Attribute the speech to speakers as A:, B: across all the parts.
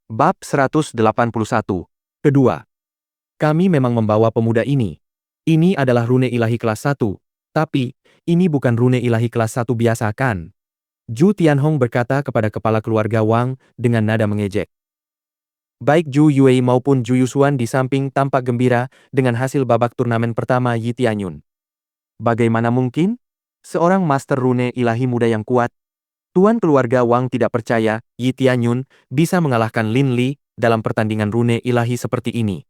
A: Bab 181. Kedua. Kami memang membawa pemuda ini. Ini adalah rune ilahi kelas 1. Tapi, ini bukan rune ilahi kelas 1 biasa kan? Zhu Tianhong berkata kepada kepala keluarga Wang dengan nada mengejek. Baik Zhu Yue maupun Zhu Yusuan di samping tampak gembira dengan hasil babak turnamen pertama Yi Tianyun. Bagaimana mungkin? Seorang master rune ilahi muda yang kuat. Tuan keluarga Wang tidak percaya Yi Tianyun bisa mengalahkan Lin Li dalam pertandingan rune ilahi seperti ini.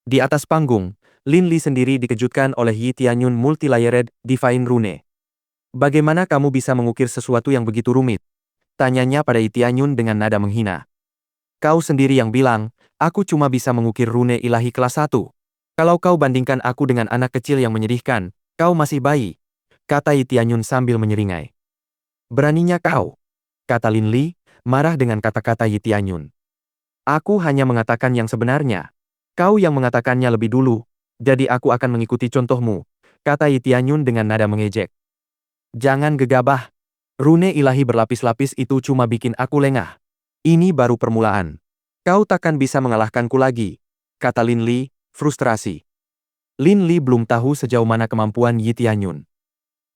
A: Di atas panggung, Lin Li sendiri dikejutkan oleh Yi Tianyun multi-layered Divine Rune. Bagaimana kamu bisa mengukir sesuatu yang begitu rumit? Tanyanya pada Yi Tianyun dengan nada menghina. Kau sendiri yang bilang, aku cuma bisa mengukir rune ilahi kelas 1. Kalau kau bandingkan aku dengan anak kecil yang menyedihkan, kau masih bayi, kata Yi Tianyun sambil menyeringai. Beraninya kau, kata Lin Li, marah dengan kata-kata Yi Tianyun. Aku hanya mengatakan yang sebenarnya. Kau yang mengatakannya lebih dulu, jadi aku akan mengikuti contohmu, kata Yi Tianyun dengan nada mengejek. Jangan gegabah. Rune ilahi berlapis-lapis itu cuma bikin aku lengah. Ini baru permulaan. Kau takkan bisa mengalahkanku lagi, kata Lin Li, frustrasi. Lin Li belum tahu sejauh mana kemampuan Yi Tianyun.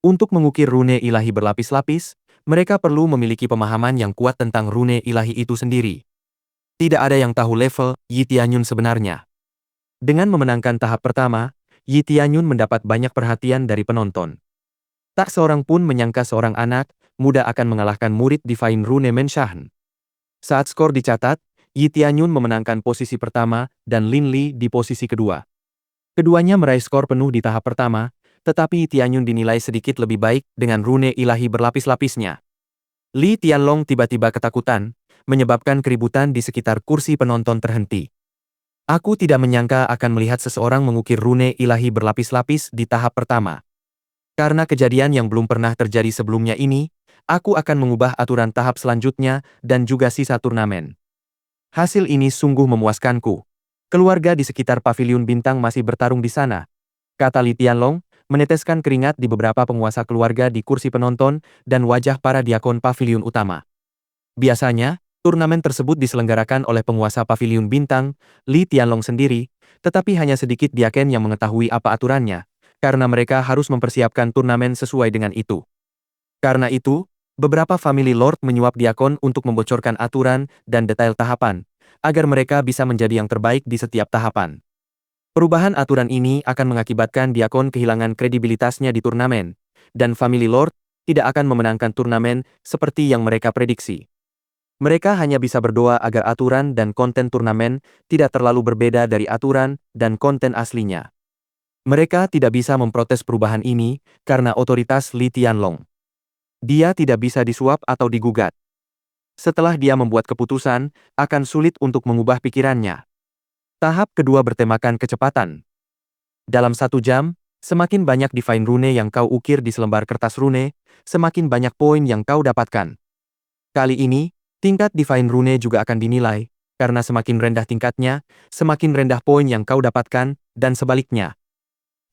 A: Untuk mengukir rune ilahi berlapis-lapis, mereka perlu memiliki pemahaman yang kuat tentang rune ilahi itu sendiri. Tidak ada yang tahu level Yi Tianyun sebenarnya. Dengan memenangkan tahap pertama, Yi Tianyun mendapat banyak perhatian dari penonton. Tak seorang pun menyangka seorang anak muda akan mengalahkan murid Divine Rune Menshahen. Saat skor dicatat, Yi Tianyun memenangkan posisi pertama dan Lin Li di posisi kedua. Keduanya meraih skor penuh di tahap pertama, tetapi Yi Tianyun dinilai sedikit lebih baik dengan rune ilahi berlapis-lapisnya. Li Tianlong tiba-tiba ketakutan, menyebabkan keributan di sekitar kursi penonton terhenti. Aku tidak menyangka akan melihat seseorang mengukir rune ilahi berlapis-lapis di tahap pertama. Karena kejadian yang belum pernah terjadi sebelumnya ini, aku akan mengubah aturan tahap selanjutnya dan juga sisa turnamen. Hasil ini sungguh memuaskanku. Keluarga di sekitar paviliun bintang masih bertarung di sana, kata Li Tianlong, meneteskan keringat di beberapa penguasa keluarga di kursi penonton dan wajah para diakon paviliun utama. Biasanya, turnamen tersebut diselenggarakan oleh penguasa paviliun bintang, Li Tianlong sendiri, tetapi hanya sedikit diaken yang mengetahui apa aturannya, karena mereka harus mempersiapkan turnamen sesuai dengan itu. Karena itu, beberapa family lord menyuap diakon untuk membocorkan aturan dan detail tahapan, agar mereka bisa menjadi yang terbaik di setiap tahapan. Perubahan aturan ini akan mengakibatkan diakon kehilangan kredibilitasnya di turnamen, dan family lord tidak akan memenangkan turnamen seperti yang mereka prediksi. Mereka hanya bisa berdoa agar aturan dan konten turnamen tidak terlalu berbeda dari aturan dan konten aslinya. Mereka tidak bisa memprotes perubahan ini karena otoritas Li Tianlong. Dia tidak bisa disuap atau digugat. Setelah dia membuat keputusan, akan sulit untuk mengubah pikirannya. Tahap kedua bertemakan kecepatan. Dalam 1 jam, semakin banyak Divine Rune yang kau ukir di selembar kertas rune, semakin banyak poin yang kau dapatkan. Kali ini, tingkat Divine Rune juga akan dinilai, karena semakin rendah tingkatnya, semakin rendah poin yang kau dapatkan, dan sebaliknya.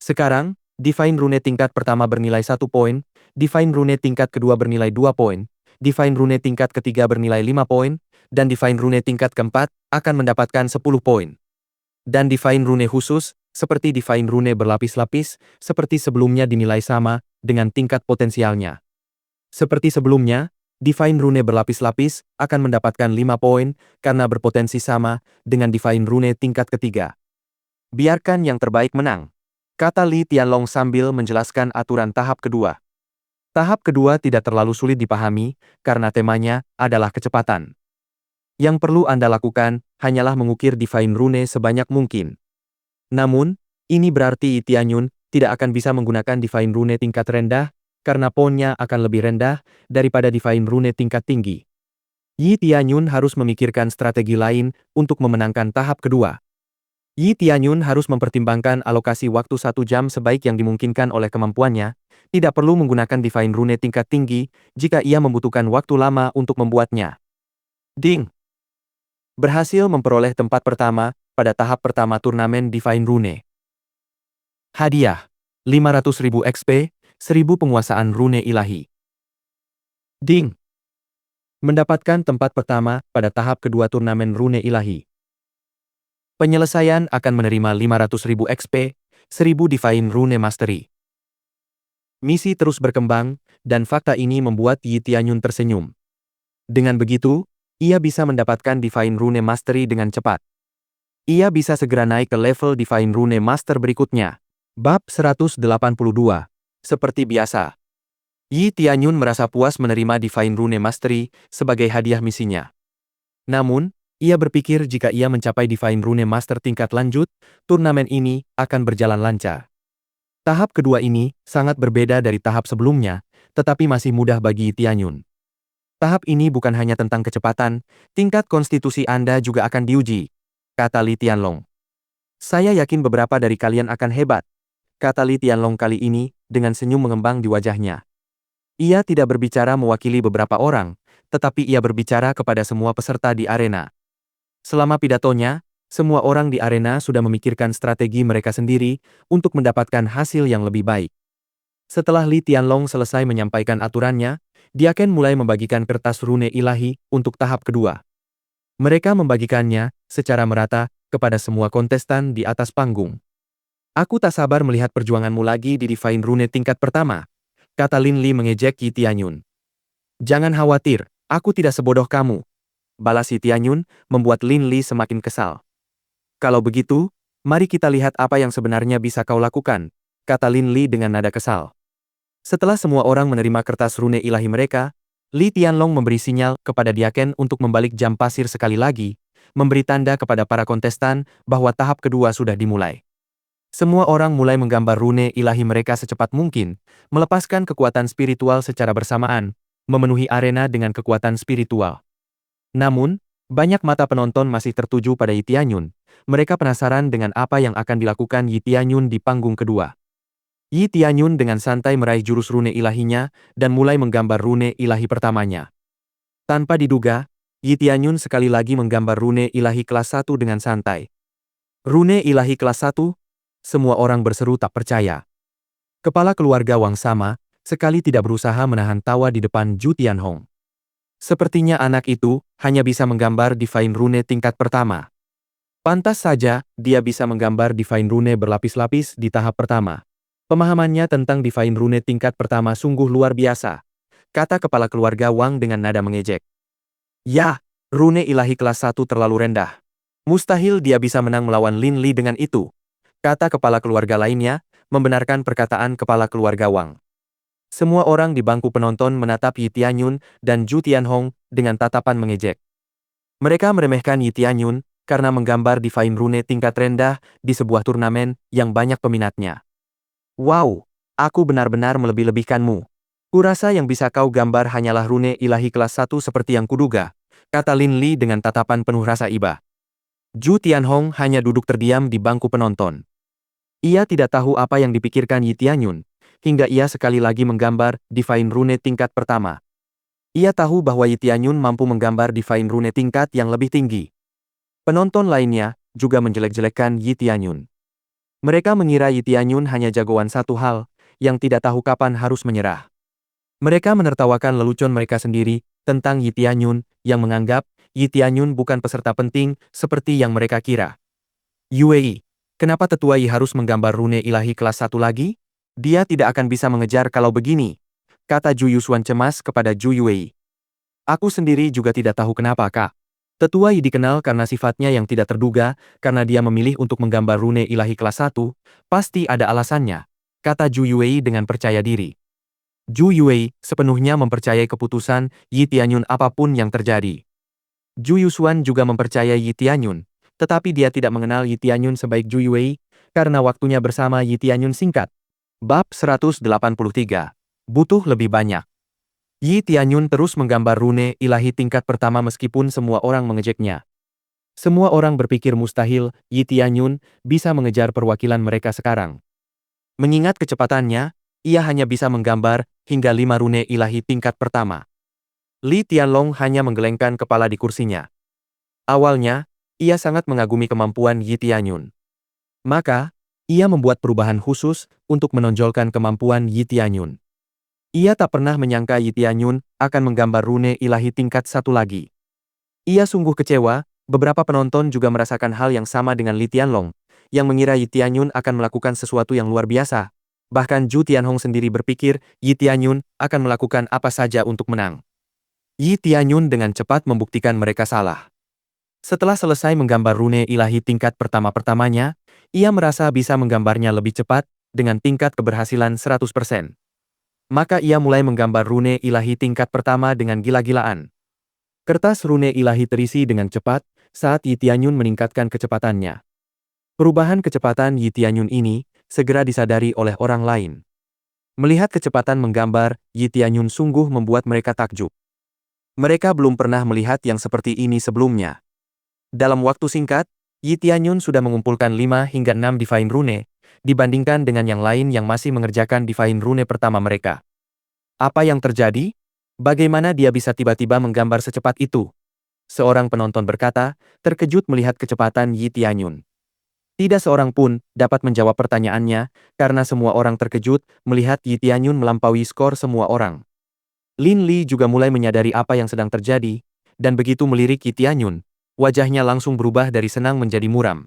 A: Sekarang, Divine Rune tingkat pertama bernilai 1 poin, Divine Rune tingkat kedua bernilai 2 poin, Divine Rune tingkat ketiga bernilai 5 poin, dan Divine Rune tingkat keempat akan mendapatkan 10 poin. Dan Divine Rune khusus, seperti Divine Rune berlapis-lapis, seperti sebelumnya dinilai sama dengan tingkat potensialnya. Seperti sebelumnya, Divine Rune berlapis-lapis akan mendapatkan 5 poin karena berpotensi sama dengan Divine Rune tingkat ketiga. Biarkan yang terbaik menang, kata Li Tianlong sambil menjelaskan aturan tahap kedua. Tahap kedua tidak terlalu sulit dipahami karena temanya adalah kecepatan. Yang perlu Anda lakukan hanyalah mengukir Divine Rune sebanyak mungkin. Namun, ini berarti Yi Tianyun tidak akan bisa menggunakan Divine Rune tingkat rendah karena poinnya akan lebih rendah daripada Divine Rune tingkat tinggi. Yi Tianyun harus memikirkan strategi lain untuk memenangkan tahap kedua. Yi Tianyun harus mempertimbangkan alokasi waktu 1 jam sebaik yang dimungkinkan oleh kemampuannya, tidak perlu menggunakan Divine Rune tingkat tinggi jika ia membutuhkan waktu lama untuk membuatnya. Ding! Berhasil memperoleh tempat pertama pada tahap pertama turnamen Divine Rune. Hadiah 500.000 XP, 1000 penguasaan rune ilahi. Ding! Mendapatkan tempat pertama pada tahap kedua turnamen rune ilahi. Penyelesaian akan menerima 500.000 XP, 1000 Divine Rune Mastery. Misi terus berkembang, dan fakta ini membuat Yi Tianyun tersenyum. Dengan begitu, ia bisa mendapatkan Divine Rune Mastery dengan cepat. Ia bisa segera naik ke level Divine Rune Master berikutnya. Bab 182. Seperti biasa, Yi Tianyun merasa puas menerima Divine Rune Mastery sebagai hadiah misinya. Namun, ia berpikir jika ia mencapai Divine Rune Master tingkat lanjut, turnamen ini akan berjalan lancar. Tahap kedua ini sangat berbeda dari tahap sebelumnya, tetapi masih mudah bagi Yi Tianyun. Tahap ini bukan hanya tentang kecepatan, tingkat konstitusi Anda juga akan diuji, kata Li Tianlong. Saya yakin beberapa dari kalian akan hebat, kata Li Tianlong kali ini dengan senyum mengembang di wajahnya. Ia tidak berbicara mewakili beberapa orang, tetapi ia berbicara kepada semua peserta di arena. Selama pidatonya, semua orang di arena sudah memikirkan strategi mereka sendiri untuk mendapatkan hasil yang lebih baik. Setelah Li Tianlong selesai menyampaikan aturannya, Diaken mulai membagikan kertas rune ilahi untuk tahap kedua. Mereka membagikannya secara merata kepada semua kontestan di atas panggung. Aku tak sabar melihat perjuanganmu lagi di Divine Rune tingkat pertama, kata Lin Li mengejek Yi Tianyun. Jangan khawatir, aku tidak sebodoh kamu, balas Yi Tianyun, membuat Lin Li semakin kesal. Kalau begitu, mari kita lihat apa yang sebenarnya bisa kau lakukan, kata Lin Li dengan nada kesal. Setelah semua orang menerima kertas rune ilahi mereka, Li Tianlong memberi sinyal kepada Diaken untuk membalik jam pasir sekali lagi, memberi tanda kepada para kontestan bahwa tahap kedua sudah dimulai. Semua orang mulai menggambar rune ilahi mereka secepat mungkin, melepaskan kekuatan spiritual secara bersamaan, memenuhi arena dengan kekuatan spiritual. Namun, banyak mata penonton masih tertuju pada Yi Tianyun. Mereka penasaran dengan apa yang akan dilakukan Yi Tianyun di panggung kedua. Yi Tianyun dengan santai meraih jurus rune ilahinya dan mulai menggambar rune ilahi pertamanya. Tanpa diduga, Yi Tianyun sekali lagi menggambar rune ilahi kelas 1 dengan santai. Rune ilahi kelas 1? Semua orang berseru tak percaya. Kepala keluarga Wang Sama sekali tidak berusaha menahan tawa di depan Zhu Tianhong. Sepertinya anak itu hanya bisa menggambar Divine Rune tingkat pertama. Pantas saja dia bisa menggambar Divine Rune berlapis-lapis di tahap pertama. Pemahamannya tentang Divine Rune tingkat pertama sungguh luar biasa, kata kepala keluarga Wang dengan nada mengejek. Ya, rune ilahi kelas 1 terlalu rendah. Mustahil dia bisa menang melawan Lin Li dengan itu, kata kepala keluarga lainnya, membenarkan perkataan kepala keluarga Wang. Semua orang di bangku penonton menatap Yi Tianyun dan Zhu Tianhong dengan tatapan mengejek. Mereka meremehkan Yi Tianyun karena menggambar Divine Rune tingkat rendah di sebuah turnamen yang banyak peminatnya. Wow, aku benar-benar melebih-lebihkanmu. Kurasa yang bisa kau gambar hanyalah rune ilahi kelas 1 seperti yang kuduga, kata Lin Li dengan tatapan penuh rasa iba. Zhu Tianhong hanya duduk terdiam di bangku penonton. Ia tidak tahu apa yang dipikirkan Yi Tianyun, hingga ia sekali lagi menggambar Divine Rune tingkat pertama. Ia tahu bahwa Yi Tianyun mampu menggambar Divine Rune tingkat yang lebih tinggi. Penonton lainnya juga menjelek-jelekkan Yi Tianyun. Mereka mengira Yi Tianyun hanya jagoan satu hal, yang tidak tahu kapan harus menyerah. Mereka menertawakan lelucon mereka sendiri tentang Yi Tianyun yang menganggap Yi Tianyun bukan peserta penting seperti yang mereka kira. Yue, kenapa tetua Yi harus menggambar rune ilahi kelas 1 lagi? Dia tidak akan bisa mengejar kalau begini, kata Zhu Yusuan cemas kepada Zhu Yue. Aku sendiri juga tidak tahu kenapa, Kak. Tetua Yi dikenal karena sifatnya yang tidak terduga, karena dia memilih untuk menggambar rune ilahi kelas 1, pasti ada alasannya, kata Zhu Yue dengan percaya diri. Zhu Yue sepenuhnya mempercayai keputusan Yi Tianyun apapun yang terjadi. Zhu Yusuan juga mempercayai Yi Tianyun, tetapi dia tidak mengenal Yi Tianyun sebaik Zhu Yue, karena waktunya bersama Yi Tianyun singkat. Bab 183. Butuh lebih banyak. Yi Tianyun terus menggambar rune ilahi tingkat pertama meskipun semua orang mengejeknya. Semua orang berpikir mustahil Yi Tianyun bisa mengejar perwakilan mereka sekarang. Mengingat kecepatannya, ia hanya bisa menggambar hingga 5 rune ilahi tingkat pertama. Li Tianlong hanya menggelengkan kepala di kursinya. Awalnya, ia sangat mengagumi kemampuan Yi Tianyun. Maka, ia membuat perubahan khusus untuk menonjolkan kemampuan Yi Tianyun. Ia tak pernah menyangka Yi Tianyun akan menggambar rune ilahi tingkat 1 lagi. Ia sungguh kecewa, beberapa penonton juga merasakan hal yang sama dengan Li Tianlong, yang mengira Yi Tianyun akan melakukan sesuatu yang luar biasa. Bahkan Zhu Tianhong sendiri berpikir Yi Tianyun akan melakukan apa saja untuk menang. Yi Tianyun dengan cepat membuktikan mereka salah. Setelah selesai menggambar rune ilahi tingkat pertama-pertamanya, ia merasa bisa menggambarnya lebih cepat, dengan tingkat keberhasilan 100%. Maka ia mulai menggambar rune ilahi tingkat pertama dengan gila-gilaan. Kertas rune ilahi terisi dengan cepat saat Yi Tianyun meningkatkan kecepatannya. Perubahan kecepatan Yi Tianyun ini segera disadari oleh orang lain. Melihat kecepatan menggambar, Yi Tianyun sungguh membuat mereka takjub. Mereka belum pernah melihat yang seperti ini sebelumnya. Dalam waktu singkat, Yi Tianyun sudah mengumpulkan 5 hingga 6 Divine Rune, dibandingkan dengan yang lain yang masih mengerjakan Divine Rune pertama mereka. Apa yang terjadi? Bagaimana dia bisa tiba-tiba menggambar secepat itu? Seorang penonton berkata, terkejut melihat kecepatan Yi Tianyun. Tidak seorang pun dapat menjawab pertanyaannya, karena semua orang terkejut melihat Yi Tianyun melampaui skor semua orang. Lin Li juga mulai menyadari apa yang sedang terjadi, dan begitu melirik Yi Tianyun, wajahnya langsung berubah dari senang menjadi muram.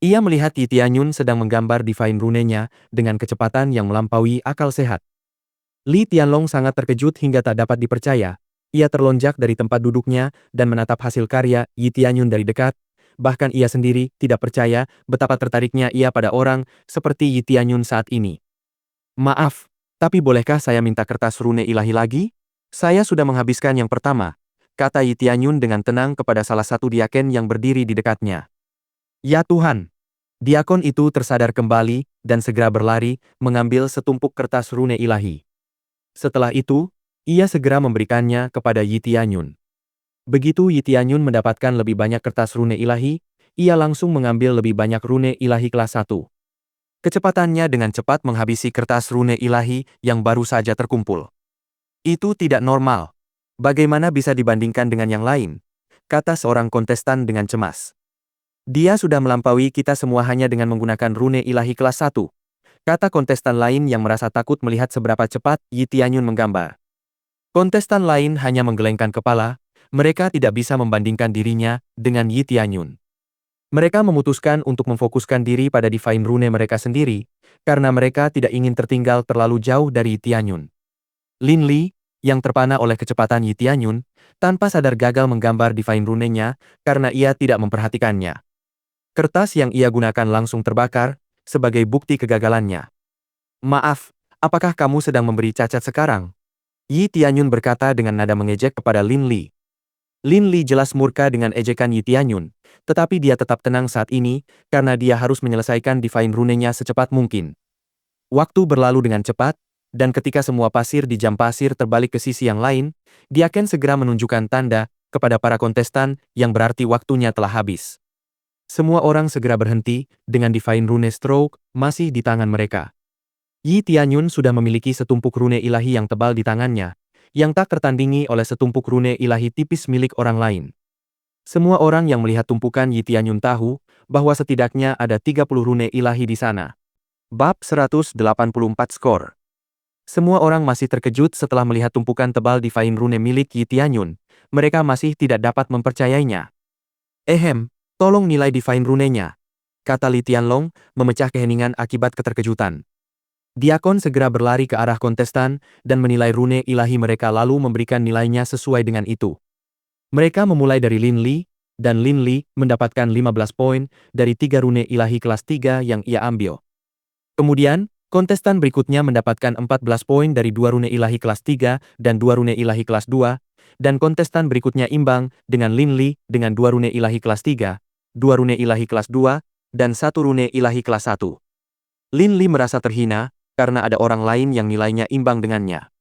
A: Ia melihat Yi Tianyun sedang menggambar Divine Rune-nya dengan kecepatan yang melampaui akal sehat. Li Tianlong sangat terkejut hingga tak dapat dipercaya. Ia terlonjak dari tempat duduknya dan menatap hasil karya Yi Tianyun dari dekat. Bahkan ia sendiri tidak percaya betapa tertariknya ia pada orang seperti Yi Tianyun saat ini. Maaf, tapi bolehkah saya minta kertas rune ilahi lagi? Saya sudah menghabiskan yang pertama, kata Yi Tianyun dengan tenang kepada salah satu diaken yang berdiri di dekatnya. Ya Tuhan! Diakon itu tersadar kembali dan segera berlari mengambil setumpuk kertas rune ilahi. Setelah itu, ia segera memberikannya kepada Yi Tianyun. Begitu Yi Tianyun mendapatkan lebih banyak kertas rune ilahi, ia langsung mengambil lebih banyak rune ilahi kelas 1. Kecepatannya dengan cepat menghabisi kertas rune ilahi yang baru saja terkumpul. Itu tidak normal. Bagaimana bisa dibandingkan dengan yang lain? Kata seorang kontestan dengan cemas. Dia sudah melampaui kita semua hanya dengan menggunakan rune ilahi kelas 1. Kata kontestan lain yang merasa takut melihat seberapa cepat Yi Tianyun menggambar. Kontestan lain hanya menggelengkan kepala, mereka tidak bisa membandingkan dirinya dengan Yi Tianyun. Mereka memutuskan untuk memfokuskan diri pada Divine Rune mereka sendiri, karena mereka tidak ingin tertinggal terlalu jauh dari Yi Tianyun. Lin Li, yang terpana oleh kecepatan Yi Tianyun, tanpa sadar gagal menggambar Divine Rune-nya karena ia tidak memperhatikannya. Kertas yang ia gunakan langsung terbakar, sebagai bukti kegagalannya. Maaf, apakah kamu sedang memberi cacat sekarang? Yi Tianyun berkata dengan nada mengejek kepada Lin Li. Lin Li jelas murka dengan ejekan Yi Tianyun, tetapi dia tetap tenang saat ini, karena dia harus menyelesaikan Divine Rune-nya secepat mungkin. Waktu berlalu dengan cepat, dan ketika semua pasir di jam pasir terbalik ke sisi yang lain, Diaken segera menunjukkan tanda kepada para kontestan yang berarti waktunya telah habis. Semua orang segera berhenti, dengan Divine Rune Stroke masih di tangan mereka. Yi Tianyun sudah memiliki setumpuk rune ilahi yang tebal di tangannya, yang tak tertandingi oleh setumpuk rune ilahi tipis milik orang lain. Semua orang yang melihat tumpukan Yi Tianyun tahu bahwa setidaknya ada 30 rune ilahi di sana. Bab 184 skor. Semua orang masih terkejut setelah melihat tumpukan tebal Divine Rune milik Yi Tianyun. Mereka masih tidak dapat mempercayainya. Tolong nilai Divine Rune-nya, kata Li Tianlong, memecah keheningan akibat keterkejutan. Diakon segera berlari ke arah kontestan dan menilai rune ilahi mereka lalu memberikan nilainya sesuai dengan itu. Mereka memulai dari Lin Li, dan Lin Li mendapatkan 15 poin dari 3 rune ilahi kelas 3 yang ia ambil. Kemudian, kontestan berikutnya mendapatkan 14 poin dari 2 rune ilahi kelas 3 dan 2 rune ilahi kelas 2, dan kontestan berikutnya imbang dengan Lin Li dengan 2 rune ilahi kelas 3, 2 rune ilahi kelas 2, dan 1 rune ilahi kelas 1. Lin Li merasa terhina, karena ada orang lain yang nilainya imbang dengannya.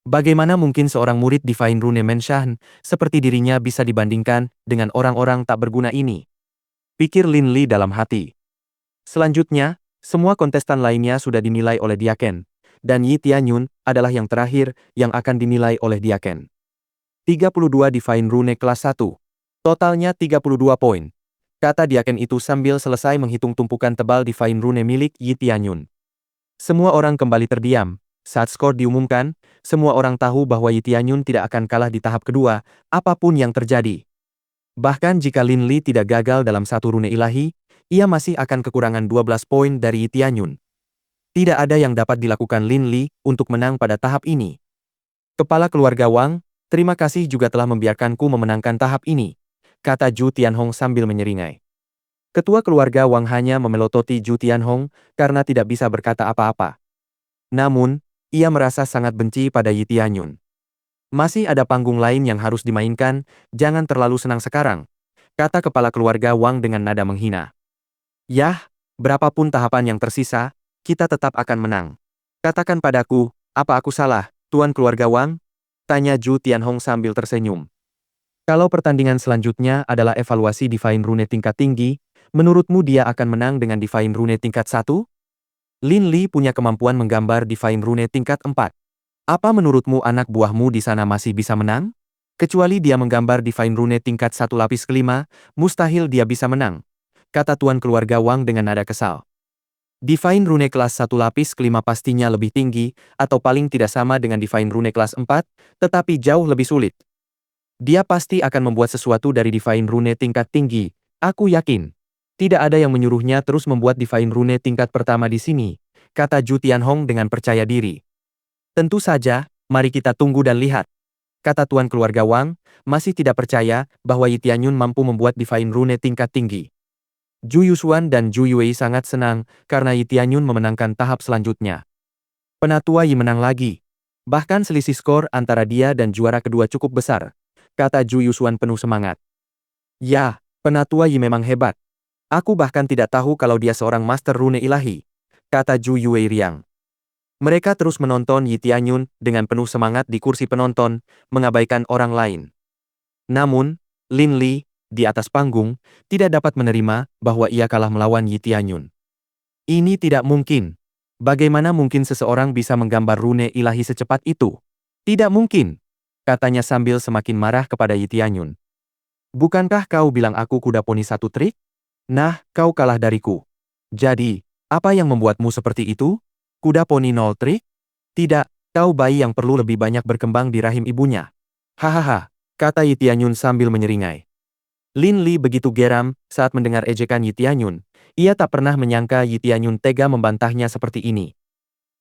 A: Bagaimana mungkin seorang murid Divine Rune Menshan seperti dirinya bisa dibandingkan dengan orang-orang tak berguna ini? Pikir Lin Li dalam hati. Selanjutnya, semua kontestan lainnya sudah dinilai oleh Diaken, dan Yi Tianyun adalah yang terakhir yang akan dinilai oleh Diaken. 32 Divine Rune kelas 1. Totalnya 32 poin. Kata Diaken itu sambil selesai menghitung tumpukan tebal Divine Rune milik Yi Tianyun. Semua orang kembali terdiam, Saat skor diumumkan, semua orang tahu bahwa Yi Tianyun tidak akan kalah di tahap kedua, apapun yang terjadi. Bahkan jika Lin Li tidak gagal dalam satu rune ilahi, ia masih akan kekurangan 12 poin dari Yi Tianyun. Tidak ada yang dapat dilakukan Lin Li untuk menang pada tahap ini. Kepala keluarga Wang, terima kasih juga telah membiarkanku memenangkan tahap ini, kata Zhu Tianhong sambil menyeringai. Ketua keluarga Wang hanya memelototi Zhu Tianhong karena tidak bisa berkata apa-apa. Namun, ia merasa sangat benci pada Yi Tianyun. Masih ada panggung lain yang harus dimainkan, jangan terlalu senang sekarang, kata kepala keluarga Wang dengan nada menghina. Yah, berapapun tahapan yang tersisa, kita tetap akan menang. Katakan padaku, apa aku salah, Tuan keluarga Wang? Tanya Zhu Tianhong sambil tersenyum. Kalau pertandingan selanjutnya adalah evaluasi Divine Rune tingkat tinggi, menurutmu dia akan menang dengan Divine Rune tingkat 1? Lin Li punya kemampuan menggambar Divine Rune tingkat 4. Apa menurutmu anak buahmu di sana masih bisa menang? Kecuali dia menggambar Divine Rune tingkat 1 lapis kelima, mustahil dia bisa menang, kata tuan keluarga Wang dengan nada kesal. Divine Rune kelas 1 lapis kelima pastinya lebih tinggi, atau paling tidak sama dengan Divine Rune kelas 4, tetapi jauh lebih sulit. Dia pasti akan membuat sesuatu dari Divine Rune tingkat tinggi, aku yakin. Tidak ada yang menyuruhnya terus membuat Divine Rune tingkat pertama di sini, kata Zhu Tianhong dengan percaya diri. Tentu saja, mari kita tunggu dan lihat, kata tuan keluarga Wang, masih tidak percaya bahwa Yi Tianyun mampu membuat Divine Rune tingkat tinggi. Zhu Yusuan dan Zhu Yuwei sangat senang karena Yi Tianyun memenangkan tahap selanjutnya. Penatua Yi menang lagi. Bahkan selisih skor antara dia dan juara kedua cukup besar, kata Zhu Yusuan penuh semangat. Ya, Penatua Yi memang hebat. Aku bahkan tidak tahu kalau dia seorang master rune ilahi, kata Zhu Yuwei riang. Mereka terus menonton Yi Tianyun dengan penuh semangat di kursi penonton, mengabaikan orang lain. Namun, Lin Li, di atas panggung, tidak dapat menerima bahwa ia kalah melawan Yi Tianyun. Ini tidak mungkin. Bagaimana mungkin seseorang bisa menggambar rune ilahi secepat itu? Tidak mungkin, katanya sambil semakin marah kepada Yi Tianyun. Bukankah kau bilang aku kuda poni satu trik? Nah, kau kalah dariku. Jadi, apa yang membuatmu seperti itu? Kuda poni 0 trik? Tidak, kau bayi yang perlu lebih banyak berkembang di rahim ibunya. Hahaha, kata Yi Tianyun sambil menyeringai. Lin Li begitu geram saat mendengar ejekan Yi Tianyun. Ia tak pernah menyangka Yi Tianyun tega membantahnya seperti ini.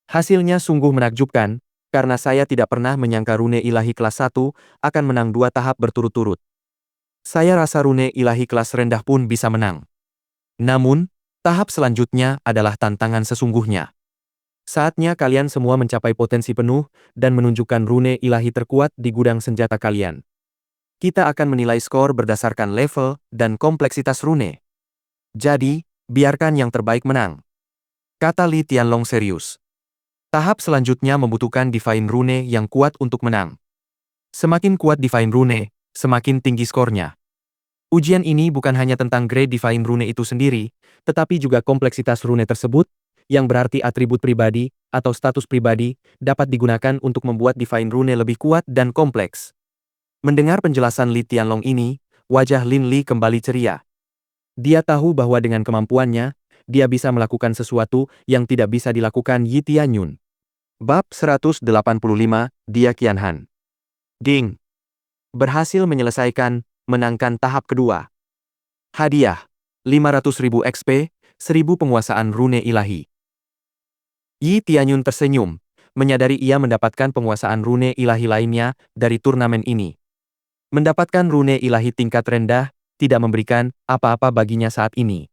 A: Hasilnya sungguh menakjubkan, karena saya tidak pernah menyangka rune ilahi kelas 1 akan menang 2 tahap berturut-turut. Saya rasa rune ilahi kelas rendah pun bisa menang. Namun, tahap selanjutnya adalah tantangan sesungguhnya. Saatnya kalian semua mencapai potensi penuh dan menunjukkan rune ilahi terkuat di gudang senjata kalian. Kita akan menilai skor berdasarkan level dan kompleksitas rune. Jadi, biarkan yang terbaik menang, kata Li Tianlong serius. Tahap selanjutnya membutuhkan Divine Rune yang kuat untuk menang. Semakin kuat Divine Rune, semakin tinggi skornya. Ujian ini bukan hanya tentang grade Divine Rune itu sendiri, tetapi juga kompleksitas rune tersebut, yang berarti atribut pribadi atau status pribadi, dapat digunakan untuk membuat Divine Rune lebih kuat dan kompleks. Mendengar penjelasan Li Tianlong ini, wajah Lin Li kembali ceria. Dia tahu bahwa dengan kemampuannya, dia bisa melakukan sesuatu yang tidak bisa dilakukan Yi Tianyun. Bab 185, Dia Qianhan. Ding! Berhasil menyelesaikan, menangkan tahap kedua. Hadiah, 500.000 XP, 1000 penguasaan rune ilahi. Yi Tianyun tersenyum, menyadari ia mendapatkan penguasaan rune ilahi lainnya dari turnamen ini. Mendapatkan rune ilahi tingkat rendah, tidak memberikan apa-apa baginya saat ini.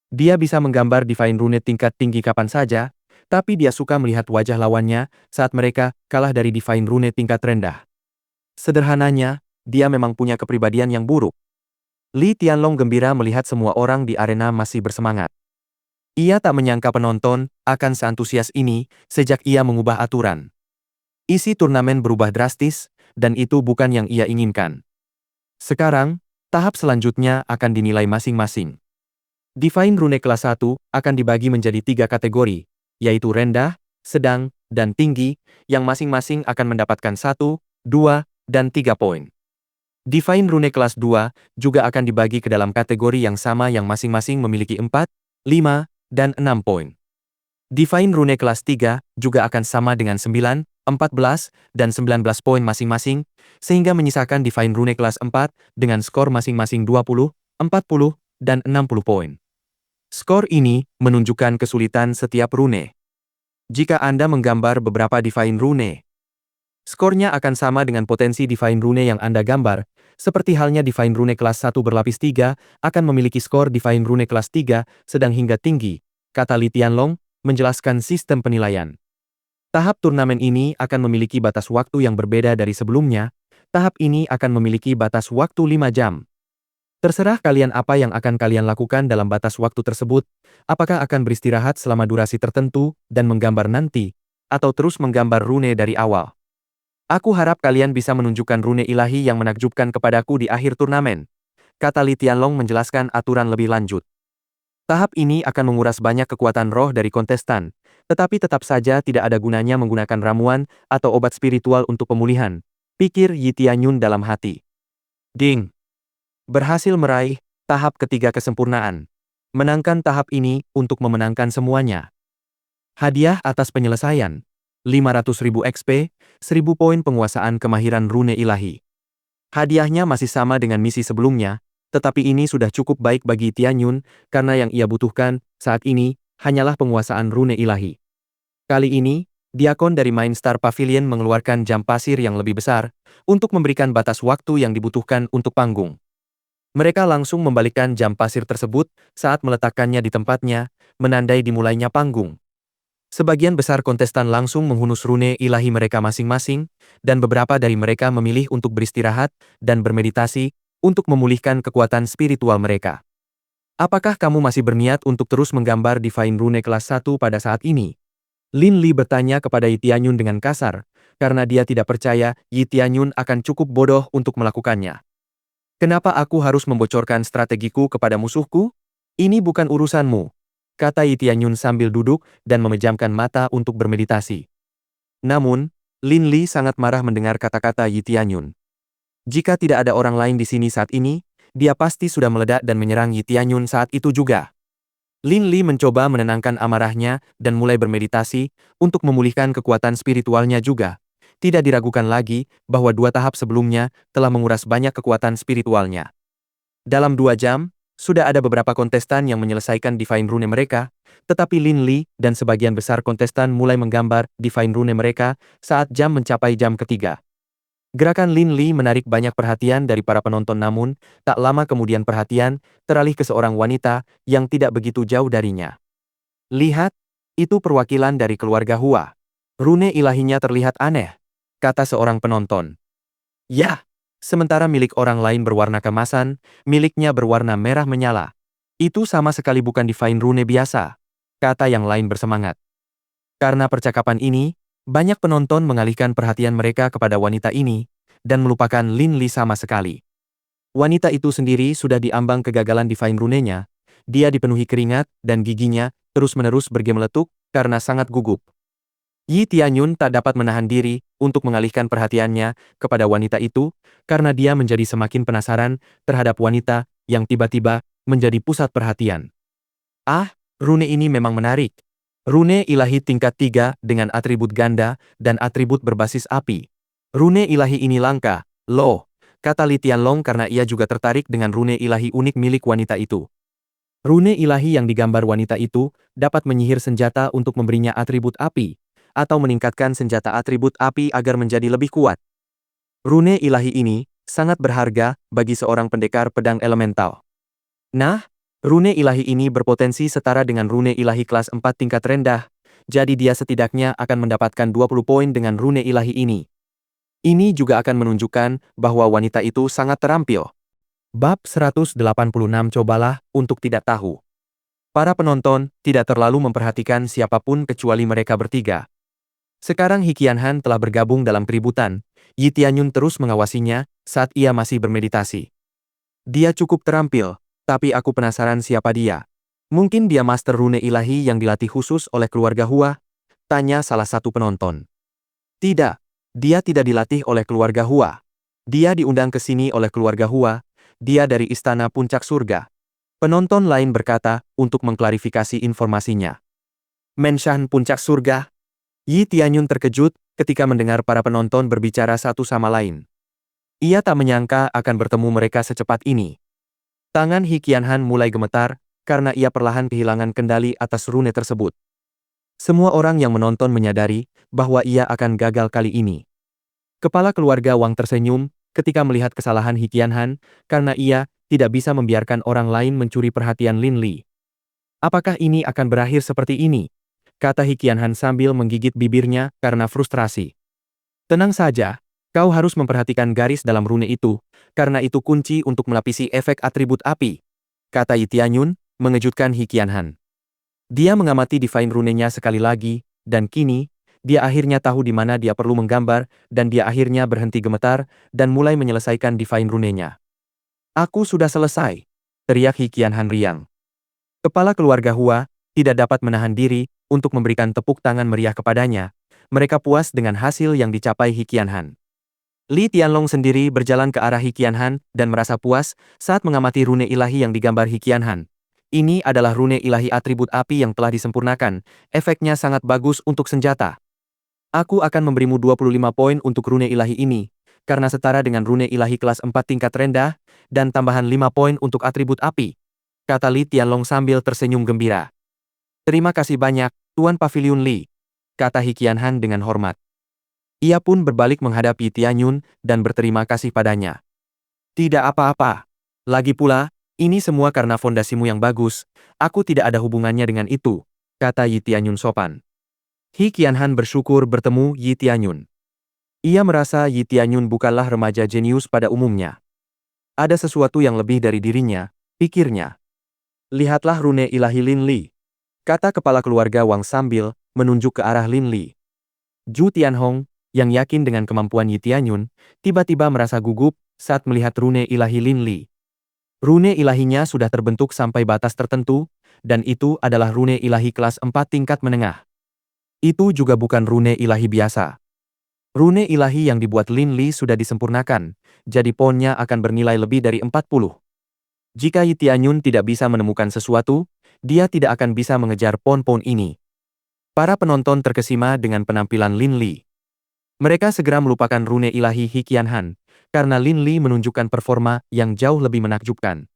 A: Dia bisa menggambar Divine Rune tingkat tinggi kapan saja, tapi dia suka melihat wajah lawannya saat mereka kalah dari Divine Rune tingkat rendah. Sederhananya, dia memang punya kepribadian yang buruk. Li Tianlong gembira melihat semua orang di arena masih bersemangat. Ia tak menyangka penonton akan seantusias ini sejak ia mengubah aturan. Isi turnamen berubah drastis, dan itu bukan yang ia inginkan. Sekarang, tahap selanjutnya akan dinilai masing-masing. Divine Rune kelas 1 akan dibagi menjadi 3 kategori, yaitu rendah, sedang, dan tinggi, yang masing-masing akan mendapatkan 1, 2, dan 3 poin. Divine Rune kelas 2 juga akan dibagi ke dalam kategori yang sama yang masing-masing memiliki 4, 5, dan 6 poin. Divine Rune kelas 3 juga akan sama dengan 9, 14, dan 19 poin masing-masing, sehingga menyisakan Divine Rune kelas 4 dengan skor masing-masing 20, 40, dan 60 poin. Skor ini menunjukkan kesulitan setiap rune. Jika Anda menggambar beberapa Divine Rune, skornya akan sama dengan potensi Divine Rune yang Anda gambar, seperti halnya Divine Rune kelas 1 berlapis 3 akan memiliki skor Divine Rune kelas 3 sedang hingga tinggi, kata Li Tianlong, menjelaskan sistem penilaian. Tahap turnamen ini akan memiliki batas waktu yang berbeda dari sebelumnya. Tahap ini akan memiliki batas waktu 5 jam. Terserah kalian apa yang akan kalian lakukan dalam batas waktu tersebut, apakah akan beristirahat selama durasi tertentu dan menggambar nanti, atau terus menggambar rune dari awal. Aku harap kalian bisa menunjukkan rune ilahi yang menakjubkan kepadaku di akhir turnamen, kata Li Tianlong menjelaskan aturan lebih lanjut. Tahap ini akan menguras banyak kekuatan roh dari kontestan, tetapi tetap saja tidak ada gunanya menggunakan ramuan atau obat spiritual untuk pemulihan, pikir Yi Tianyun dalam hati. Ding! Berhasil meraih tahap ketiga kesempurnaan. Menangkan tahap ini untuk memenangkan semuanya. Hadiah atas penyelesaian. 500.000 XP, 1000 poin penguasaan kemahiran rune ilahi. Hadiahnya masih sama dengan misi sebelumnya, tetapi ini sudah cukup baik bagi Tianyun karena yang ia butuhkan saat ini hanyalah penguasaan rune ilahi. Kali ini, Diakon dari Main Star Pavilion mengeluarkan jam pasir yang lebih besar untuk memberikan batas waktu yang dibutuhkan untuk panggung. Mereka langsung membalikkan jam pasir tersebut saat meletakkannya di tempatnya, menandai dimulainya panggung. Sebagian besar kontestan langsung menghunus rune ilahi mereka masing-masing, dan beberapa dari mereka memilih untuk beristirahat dan bermeditasi untuk memulihkan kekuatan spiritual mereka. Apakah kamu masih berniat untuk terus menggambar Divine Rune kelas 1 pada saat ini? Lin Li bertanya kepada Yi Tianyun dengan kasar, karena dia tidak percaya Yi Tianyun akan cukup bodoh untuk melakukannya. Kenapa aku harus membocorkan strategiku kepada musuhku? Ini bukan urusanmu, kata Yi Tianyun sambil duduk dan memejamkan mata untuk bermeditasi. Namun, Lin Li sangat marah mendengar kata-kata Yi Tianyun. Jika tidak ada orang lain di sini saat ini, dia pasti sudah meledak dan menyerang Yi Tianyun saat itu juga. Lin Li mencoba menenangkan amarahnya dan mulai bermeditasi untuk memulihkan kekuatan spiritualnya juga. Tidak diragukan lagi bahwa 2 tahap sebelumnya telah menguras banyak kekuatan spiritualnya. Dalam 2 jam, sudah ada beberapa kontestan yang menyelesaikan Divine Rune mereka, tetapi Lin Li dan sebagian besar kontestan mulai menggambar Divine Rune mereka saat jam mencapai jam ketiga. Gerakan Lin Li menarik banyak perhatian dari para penonton namun, tak lama kemudian perhatian teralih ke seorang wanita yang tidak begitu jauh darinya. Lihat, itu perwakilan dari keluarga Hua. Rune ilahinya terlihat aneh, kata seorang penonton. Ya, sementara milik orang lain berwarna kemasan, miliknya berwarna merah menyala. Itu sama sekali bukan Divine Rune biasa, kata yang lain bersemangat. Karena percakapan ini, banyak penonton mengalihkan perhatian mereka kepada wanita ini, dan melupakan Lin Li sama sekali. Wanita itu sendiri sudah diambang kegagalan Divine Rune-nya, dia dipenuhi keringat, dan giginya terus-menerus bergemeletuk karena sangat gugup. Yi Tianyun tak dapat menahan diri untuk mengalihkan perhatiannya kepada wanita itu, karena dia menjadi semakin penasaran terhadap wanita yang tiba-tiba menjadi pusat perhatian. Ah, rune ini memang menarik. Rune ilahi tingkat 3 dengan atribut ganda dan atribut berbasis api. Rune ilahi ini langka, loh, kata Li Tianlong karena ia juga tertarik dengan rune ilahi unik milik wanita itu. Rune ilahi yang digambar wanita itu dapat menyihir senjata untuk memberinya atribut api, atau meningkatkan senjata atribut api agar menjadi lebih kuat. Rune ilahi ini sangat berharga bagi seorang pendekar pedang elemental. Nah, rune ilahi ini berpotensi setara dengan rune ilahi kelas 4 tingkat rendah, jadi dia setidaknya akan mendapatkan 20 poin dengan rune ilahi ini. Ini juga akan menunjukkan bahwa wanita itu sangat terampil. Bab 186 cobalah untuk tidak tahu. Para penonton tidak terlalu memperhatikan siapapun kecuali mereka bertiga. Sekarang He Qianhan telah bergabung dalam keributan, Yi Tianyun terus mengawasinya saat ia masih bermeditasi. Dia cukup terampil, tapi aku penasaran siapa dia. Mungkin dia master rune ilahi yang dilatih khusus oleh keluarga Hua? Tanya salah satu penonton. Tidak, dia tidak dilatih oleh keluarga Hua. Dia diundang ke sini oleh keluarga Hua, dia dari Istana Puncak Surga. Penonton lain berkata untuk mengklarifikasi informasinya. Menshan puncak surga? Yi Tianyun terkejut ketika mendengar para penonton berbicara satu sama lain. Ia tak menyangka akan bertemu mereka secepat ini. Tangan He Qianhan mulai gemetar karena ia perlahan kehilangan kendali atas rune tersebut. Semua orang yang menonton menyadari bahwa ia akan gagal kali ini. Kepala keluarga Wang tersenyum ketika melihat kesalahan He Qianhan karena ia tidak bisa membiarkan orang lain mencuri perhatian Lin Li. Apakah ini akan berakhir seperti ini? Kata He Qianhan sambil menggigit bibirnya karena frustrasi. Tenang saja, kau harus memperhatikan garis dalam rune itu, karena itu kunci untuk melapisi efek atribut api. Kata Yi Tianyun, mengejutkan He Qianhan. Dia mengamati divine rune-nya sekali lagi, dan kini, dia akhirnya tahu di mana dia perlu menggambar, dan dia akhirnya berhenti gemetar, dan mulai menyelesaikan divine rune-nya. Aku sudah selesai, teriak He Qianhan riang. Kepala keluarga Hua tidak dapat menahan diri untuk memberikan tepuk tangan meriah kepadanya. Mereka puas dengan hasil yang dicapai He Qianhan. Li Tianlong sendiri berjalan ke arah He Qianhan dan merasa puas saat mengamati rune ilahi yang digambar He Qianhan. Ini adalah rune ilahi atribut api yang telah disempurnakan, efeknya sangat bagus untuk senjata. Aku akan memberimu 25 poin untuk rune ilahi ini, karena setara dengan rune ilahi kelas 4 tingkat rendah, dan tambahan 5 poin untuk atribut api. Kata Li Tianlong sambil tersenyum gembira. Terima kasih banyak, Tuan Pavilion Li, kata He Qianhan dengan hormat. Ia pun berbalik menghadap Yi Tianyun dan berterima kasih padanya. Tidak apa-apa. Lagi pula, ini semua karena fondasimu yang bagus, aku tidak ada hubungannya dengan itu, kata Yi Tianyun sopan. He Qianhan bersyukur bertemu Yi Tianyun. Ia merasa Yi Tianyun bukanlah remaja jenius pada umumnya. Ada sesuatu yang lebih dari dirinya, pikirnya. Lihatlah rune ilahi Lin Li, kata kepala keluarga Wang sambil menunjuk ke arah Lin Li. Zhu Tianhong, yang yakin dengan kemampuan Yi Tianyun, tiba-tiba merasa gugup saat melihat rune ilahi Lin Li. Rune ilahinya sudah terbentuk sampai batas tertentu, dan itu adalah rune ilahi kelas 4 tingkat menengah. Itu juga bukan rune ilahi biasa. Rune ilahi yang dibuat Lin Li sudah disempurnakan, jadi ponnya akan bernilai lebih dari 40. Jika Yi Tianyun tidak bisa menemukan sesuatu, dia tidak akan bisa mengejar pon-pon ini. Para penonton terkesima dengan penampilan Lin Li. Mereka segera melupakan rune ilahi He Qianhan, karena Lin Li menunjukkan performa yang jauh lebih menakjubkan.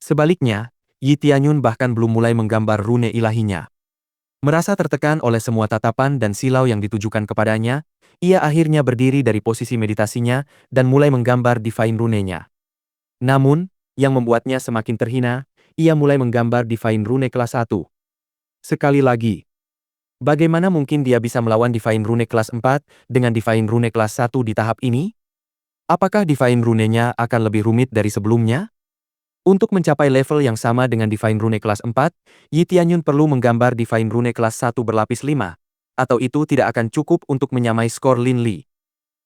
A: Sebaliknya, Yi Tianyun bahkan belum mulai menggambar rune ilahinya. Merasa tertekan oleh semua tatapan dan silau yang ditujukan kepadanya, ia akhirnya berdiri dari posisi meditasinya dan mulai menggambar divine rune-nya. Namun, yang membuatnya semakin terhina, ia mulai menggambar divine rune kelas 1. Sekali lagi, bagaimana mungkin dia bisa melawan divine rune kelas 4 dengan divine rune kelas 1 di tahap ini? Apakah divine rune-nya akan lebih rumit dari sebelumnya? Untuk mencapai level yang sama dengan divine rune kelas 4, Yi Tianyun perlu menggambar divine rune kelas 1 berlapis 5, atau itu tidak akan cukup untuk menyamai skor Lin Li.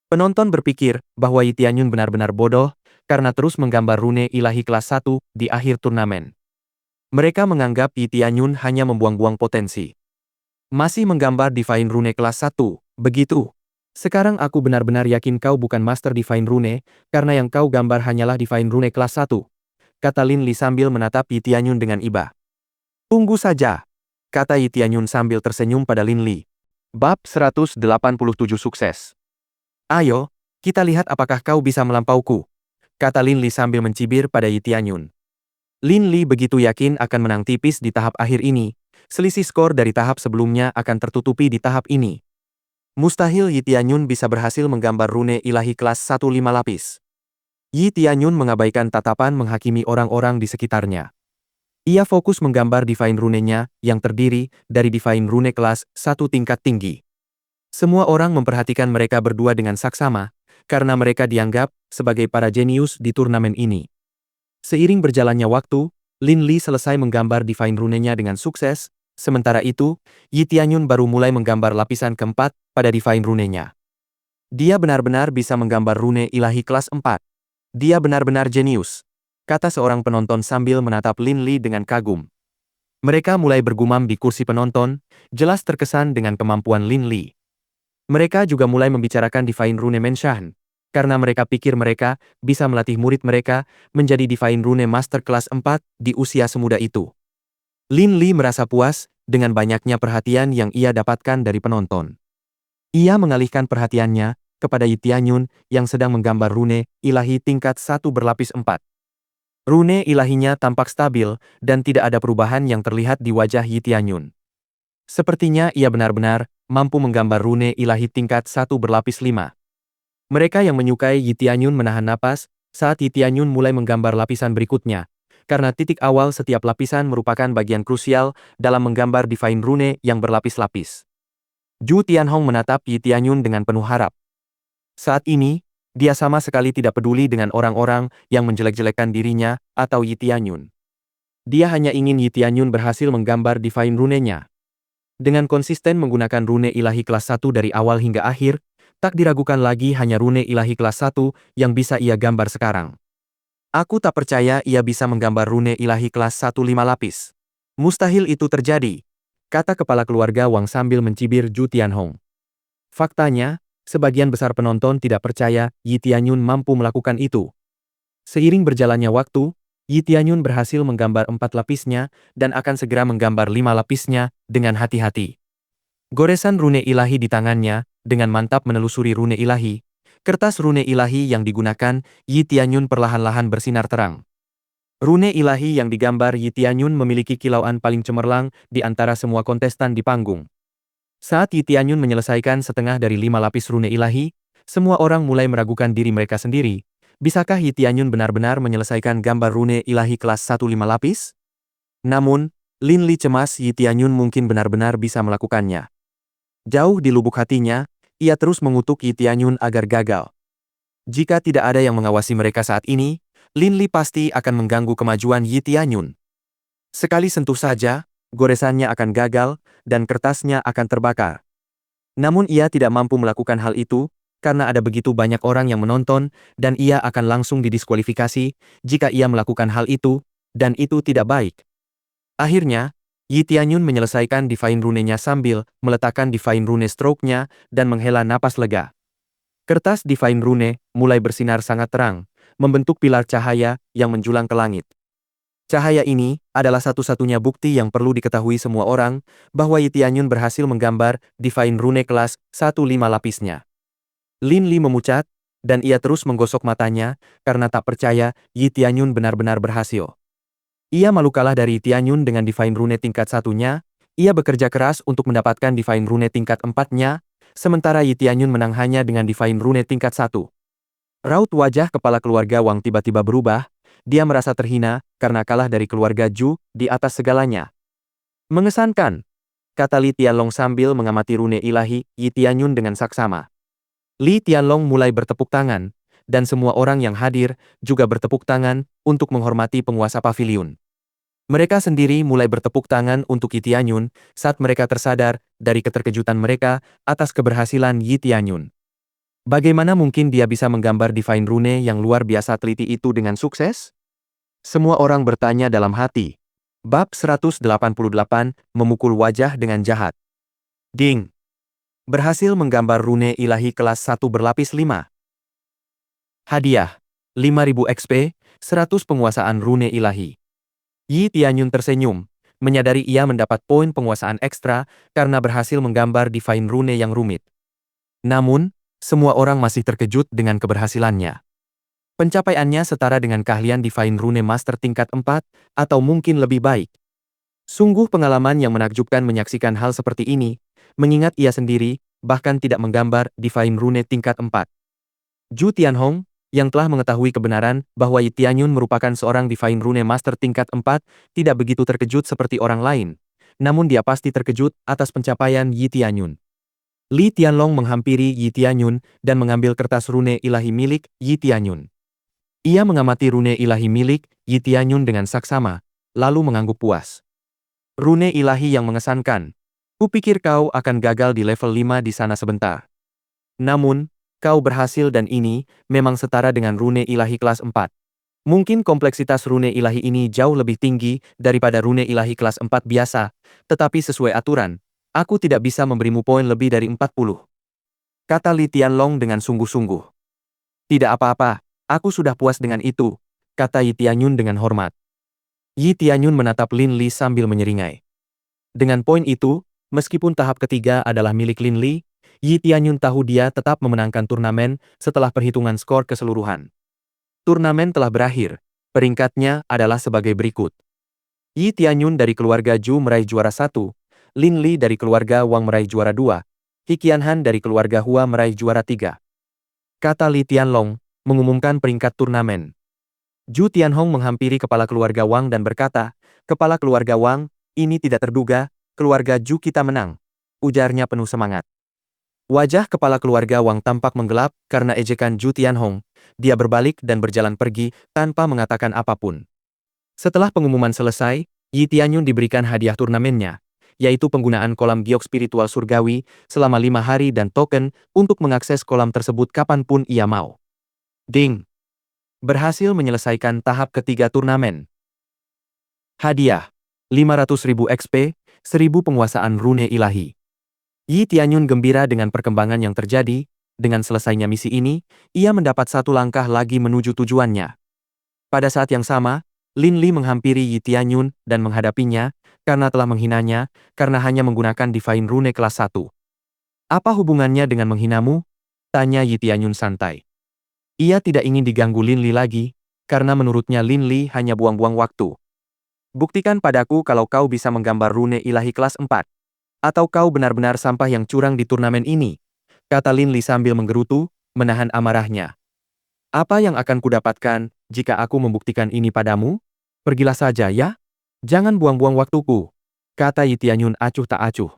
A: Penonton berpikir bahwa Yi Tianyun benar-benar bodoh karena terus menggambar rune ilahi kelas 1 di akhir turnamen. Mereka menganggap Yi Tianyun hanya membuang-buang potensi. Masih menggambar divine rune kelas 1, begitu? Sekarang aku benar-benar yakin kau bukan master divine rune, karena yang kau gambar hanyalah divine rune kelas 1, kata Lin Li sambil menatap Yi Tianyun dengan iba. Tunggu saja, kata Yi Tianyun sambil tersenyum pada Lin Li. Bab 187 sukses. Ayo, kita lihat apakah kau bisa melampauku, kata Lin Li sambil mencibir pada Yi Tianyun. Lin Li begitu yakin akan menang tipis di tahap akhir ini, selisih skor dari tahap sebelumnya akan tertutupi di tahap ini. Mustahil Yi Tianyun bisa berhasil menggambar rune ilahi kelas 1 5 lapis. Yi Tianyun mengabaikan tatapan menghakimi orang-orang di sekitarnya. Ia fokus menggambar divine rune-nya yang terdiri dari divine rune kelas 1 tingkat tinggi. Semua orang memperhatikan mereka berdua dengan saksama, karena mereka dianggap sebagai para jenius di turnamen ini. Seiring berjalannya waktu, Lin Li selesai menggambar divine rune-nya dengan sukses. Sementara itu, Yi Tianyun baru mulai menggambar lapisan keempat pada divine rune-nya. Dia benar-benar bisa menggambar rune ilahi kelas 4. Dia benar-benar jenius, kata seorang penonton sambil menatap Lin Li dengan kagum. Mereka mulai bergumam di kursi penonton, jelas terkesan dengan kemampuan Lin Li. Mereka juga mulai membicarakan divine rune Menshan, karena mereka pikir mereka bisa melatih murid mereka menjadi divine rune master kelas 4 di usia semuda itu. Lin Li merasa puas dengan banyaknya perhatian yang ia dapatkan dari penonton. Ia mengalihkan perhatiannya kepada Yi Tianyun yang sedang menggambar rune ilahi tingkat 1 berlapis 4. Rune ilahinya tampak stabil dan tidak ada perubahan yang terlihat di wajah Yi Tianyun. Sepertinya ia benar-benar mampu menggambar rune ilahi tingkat 1 berlapis 5. Mereka yang menyukai Yi Tianyun menahan napas saat Yi Tianyun mulai menggambar lapisan berikutnya, karena titik awal setiap lapisan merupakan bagian krusial dalam menggambar divine rune yang berlapis-lapis. Zhu Tianhong menatap Yi Tianyun dengan penuh harap. Saat ini, dia sama sekali tidak peduli dengan orang-orang yang menjelek-jelekan dirinya atau Yi Tianyun. Dia hanya ingin Yi Tianyun berhasil menggambar divine rune-nya. Dengan konsisten menggunakan rune ilahi kelas 1 dari awal hingga akhir, tak diragukan lagi hanya rune ilahi kelas 1 yang bisa ia gambar sekarang. Aku tak percaya ia bisa menggambar rune ilahi kelas 1 5 lapis. Mustahil itu terjadi, kata kepala keluarga Wang sambil mencibir Zhu Tianhong. Faktanya, sebagian besar penonton tidak percaya Yi Tianyun mampu melakukan itu. Seiring berjalannya waktu, Yi Tianyun berhasil menggambar 4 lapisnya dan akan segera menggambar 5 lapisnya dengan hati-hati. Goresan rune ilahi di tangannya, dengan mantap menelusuri rune ilahi. Kertas rune ilahi yang digunakan, Yi Tianyun perlahan-lahan bersinar terang. Rune ilahi yang digambar Yi Tianyun memiliki kilauan paling cemerlang di antara semua kontestan di panggung. Saat Yi Tianyun menyelesaikan setengah dari 5 lapis rune ilahi, semua orang mulai meragukan diri mereka sendiri. Bisakah Yi Tianyun benar-benar menyelesaikan gambar rune ilahi kelas 1 5 lapis? Namun, Lin Li cemas Yi Tianyun mungkin benar-benar bisa melakukannya. Jauh di lubuk hatinya, ia terus mengutuk Yi Tianyun agar gagal. Jika tidak ada yang mengawasi mereka saat ini, Lin Li pasti akan mengganggu kemajuan Yi Tianyun. Sekali sentuh saja, goresannya akan gagal, dan kertasnya akan terbakar. Namun ia tidak mampu melakukan hal itu, karena ada begitu banyak orang yang menonton, dan ia akan langsung didiskualifikasi jika ia melakukan hal itu, dan itu tidak baik. Akhirnya, Yi Tianyun menyelesaikan divine rune-nya sambil meletakkan divine rune stroke-nya dan menghela napas lega. Kertas divine rune mulai bersinar sangat terang, membentuk pilar cahaya yang menjulang ke langit. Cahaya ini adalah satu-satunya bukti yang perlu diketahui semua orang bahwa Yi Tianyun berhasil menggambar divine rune kelas 1 5 lapisnya. Lin Li memucat, dan ia terus menggosok matanya karena tak percaya Yi Tianyun benar-benar berhasil. Ia malu kalah dari Yi Tianyun dengan divine rune tingkat 1-nya, ia bekerja keras untuk mendapatkan divine rune tingkat 4-nya, sementara Yi Tianyun menang hanya dengan divine rune tingkat 1. Raut wajah kepala keluarga Wang tiba-tiba berubah. Dia merasa terhina karena kalah dari keluarga Zhu di atas segalanya. Mengesankan, kata Li Tianlong sambil mengamati rune ilahi Yi Tianyun dengan saksama. Li Tianlong mulai bertepuk tangan, dan semua orang yang hadir juga bertepuk tangan untuk menghormati penguasa paviliun. Mereka sendiri mulai bertepuk tangan untuk Yi Tianyun saat mereka tersadar dari keterkejutan mereka atas keberhasilan Yi Tianyun. Bagaimana mungkin dia bisa menggambar divine rune yang luar biasa teliti itu dengan sukses? Semua orang bertanya dalam hati. Bab 188, memukul wajah dengan jahat. Ding! Berhasil menggambar rune ilahi kelas 1 berlapis 5. Hadiah. 5.000 XP, 100 penguasaan rune ilahi. Yi Tianyun tersenyum, menyadari ia mendapat poin penguasaan ekstra karena berhasil menggambar divine rune yang rumit. Namun, semua orang masih terkejut dengan keberhasilannya. Pencapaiannya setara dengan keahlian divine rune master tingkat 4, atau mungkin lebih baik. Sungguh pengalaman yang menakjubkan menyaksikan hal seperti ini, mengingat ia sendiri bahkan tidak menggambar divine rune tingkat 4. Zhu Tianhong, yang telah mengetahui kebenaran bahwa Yi Tianyun merupakan seorang divine rune master tingkat 4, tidak begitu terkejut seperti orang lain. Namun dia pasti terkejut atas pencapaian Yi Tianyun. Li Tianlong menghampiri Yi Tianyun dan mengambil kertas rune ilahi milik Yi Tianyun. Ia mengamati rune ilahi milik Yi Tianyun dengan saksama, lalu mengangguk puas. Rune ilahi yang mengesankan. Kupikir kau akan gagal di level 5 di sana sebentar. Namun, kau berhasil dan ini memang setara dengan rune ilahi kelas 4. Mungkin kompleksitas rune ilahi ini jauh lebih tinggi daripada rune ilahi kelas 4 biasa, tetapi sesuai aturan, aku tidak bisa memberimu poin lebih dari 40. Kata Li Tianlong dengan sungguh-sungguh. Tidak apa-apa, aku sudah puas dengan itu, kata Yi Tianyun dengan hormat. Yi Tianyun menatap Lin Li sambil menyeringai. Dengan poin itu, meskipun tahap ketiga adalah milik Lin Li, Yi Tianyun tahu dia tetap memenangkan turnamen setelah perhitungan skor keseluruhan. Turnamen telah berakhir. Peringkatnya adalah sebagai berikut. Yi Tianyun dari keluarga Zhu meraih juara 1, Lin Li dari keluarga Wang meraih juara 2, He Qianhan dari keluarga Hua meraih juara 3. Kata Li Tianlong, mengumumkan peringkat turnamen. Zhu Tianhong menghampiri kepala keluarga Wang dan berkata, "Kepala keluarga Wang, ini tidak terduga, keluarga Zhu kita menang," ujarnya penuh semangat. Wajah kepala keluarga Wang tampak menggelap karena ejekan Zhu Tianhong. Dia berbalik dan berjalan pergi tanpa mengatakan apapun. Setelah pengumuman selesai, Yi Tianyun diberikan hadiah turnamennya, yaitu penggunaan kolam giok spiritual surgawi selama 5 hari dan token untuk mengakses kolam tersebut kapanpun ia mau. Ding! Berhasil menyelesaikan tahap ketiga turnamen. Hadiah 500.000 XP, 1000 penguasaan rune ilahi. Yi Tianyun gembira dengan perkembangan yang terjadi. Dengan selesainya misi ini, ia mendapat satu langkah lagi menuju tujuannya. Pada saat yang sama, Lin Li menghampiri Yi Tianyun dan menghadapinya karena telah menghinanya karena hanya menggunakan Divine Rune kelas 1. "Apa hubungannya dengan menghinamu?" tanya Yi Tianyun santai. Ia tidak ingin diganggu Lin Li lagi, karena menurutnya Lin Li hanya buang-buang waktu. "Buktikan padaku kalau kau bisa menggambar rune ilahi kelas 4. Atau kau benar-benar sampah yang curang di turnamen ini," kata Lin Li sambil menggerutu, menahan amarahnya. "Apa yang akan kudapatkan jika aku membuktikan ini padamu? Pergilah saja ya. Jangan buang-buang waktuku," kata Yi Tianyun acuh tak acuh.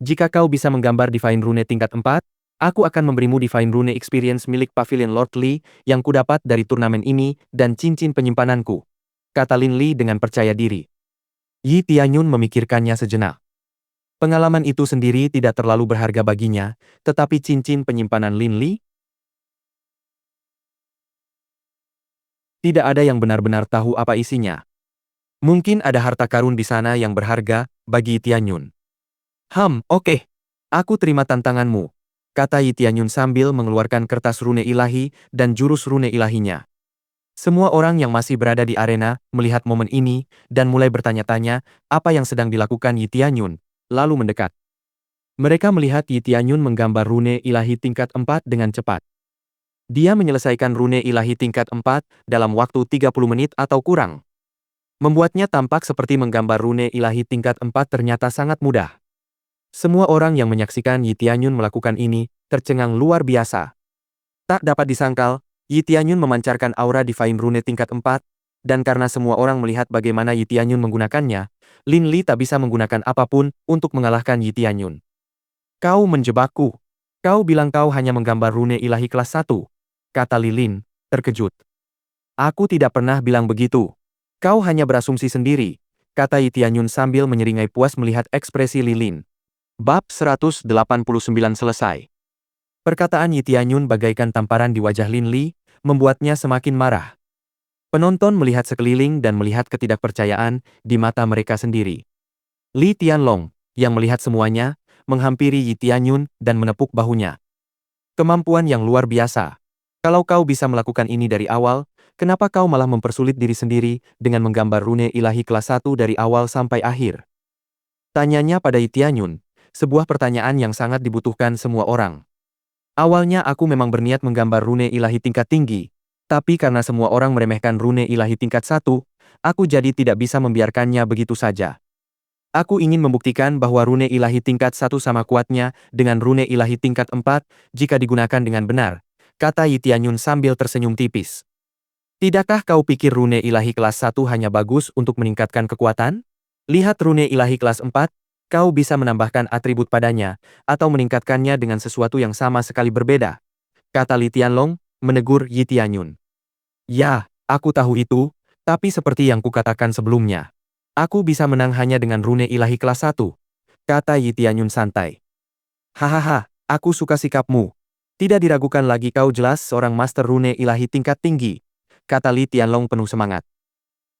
A: "Jika kau bisa menggambar Divine Rune tingkat 4, aku akan memberimu Divine Rune Experience milik Pavilion Lord Li yang kudapat dari turnamen ini dan cincin penyimpananku," kata Lin Li dengan percaya diri. Yi Tianyun memikirkannya sejenak. Pengalaman itu sendiri tidak terlalu berharga baginya, tetapi cincin penyimpanan Lin Li? Tidak ada yang benar-benar tahu apa isinya. Mungkin ada harta karun di sana yang berharga bagi Yi Tianyun. Oke. Aku terima tantanganmu," kata Yi Tianyun sambil mengeluarkan kertas rune ilahi dan jurus rune ilahinya. Semua orang yang masih berada di arena melihat momen ini dan mulai bertanya-tanya apa yang sedang dilakukan Yi Tianyun, lalu mendekat. Mereka melihat Yi Tianyun menggambar rune ilahi tingkat 4 dengan cepat. Dia menyelesaikan rune ilahi tingkat 4 dalam waktu 30 menit atau kurang. Membuatnya tampak seperti menggambar rune ilahi tingkat 4 ternyata sangat mudah. Semua orang yang menyaksikan Yi Tianyun melakukan ini tercengang luar biasa. Tak dapat disangkal, Yi Tianyun memancarkan aura Divine Rune tingkat 4, dan karena semua orang melihat bagaimana Yi Tianyun menggunakannya, Lin Li tak bisa menggunakan apapun untuk mengalahkan Yi Tianyun. "Kau menjebakku. Kau bilang kau hanya menggambar rune ilahi kelas 1, kata Lilin, terkejut. "Aku tidak pernah bilang begitu. Kau hanya berasumsi sendiri," kata Yi Tianyun sambil menyeringai puas melihat ekspresi Lilin. Bab 189 selesai. Perkataan Yi Tianyun bagaikan tamparan di wajah Lin Li, membuatnya semakin marah. Penonton melihat sekeliling dan melihat ketidakpercayaan di mata mereka sendiri. Li Tianlong, yang melihat semuanya, menghampiri Yi Tianyun dan menepuk bahunya. "Kemampuan yang luar biasa. Kalau kau bisa melakukan ini dari awal, kenapa kau malah mempersulit diri sendiri dengan menggambar rune ilahi kelas 1 dari awal sampai akhir?" Tanyanya pada Yi Tianyun, sebuah pertanyaan yang sangat dibutuhkan semua orang. "Awalnya aku memang berniat menggambar rune ilahi tingkat tinggi, tapi karena semua orang meremehkan rune ilahi tingkat 1, aku jadi tidak bisa membiarkannya begitu saja. Aku ingin membuktikan bahwa rune ilahi tingkat 1 sama kuatnya dengan rune ilahi tingkat 4 jika digunakan dengan benar," kata Yi Tianyun sambil tersenyum tipis. "Tidakkah kau pikir rune ilahi kelas 1 hanya bagus untuk meningkatkan kekuatan? Lihat rune ilahi kelas 4, kau bisa menambahkan atribut padanya, atau meningkatkannya dengan sesuatu yang sama sekali berbeda," kata Li Tianlong, menegur Yi Tianyun. "Ya, aku tahu itu, tapi seperti yang kukatakan sebelumnya, aku bisa menang hanya dengan rune ilahi kelas 1, kata Yi Tianyun santai. "Hahaha, aku suka sikapmu. Tidak diragukan lagi kau jelas seorang master rune ilahi tingkat tinggi," kata Li Tianlong penuh semangat.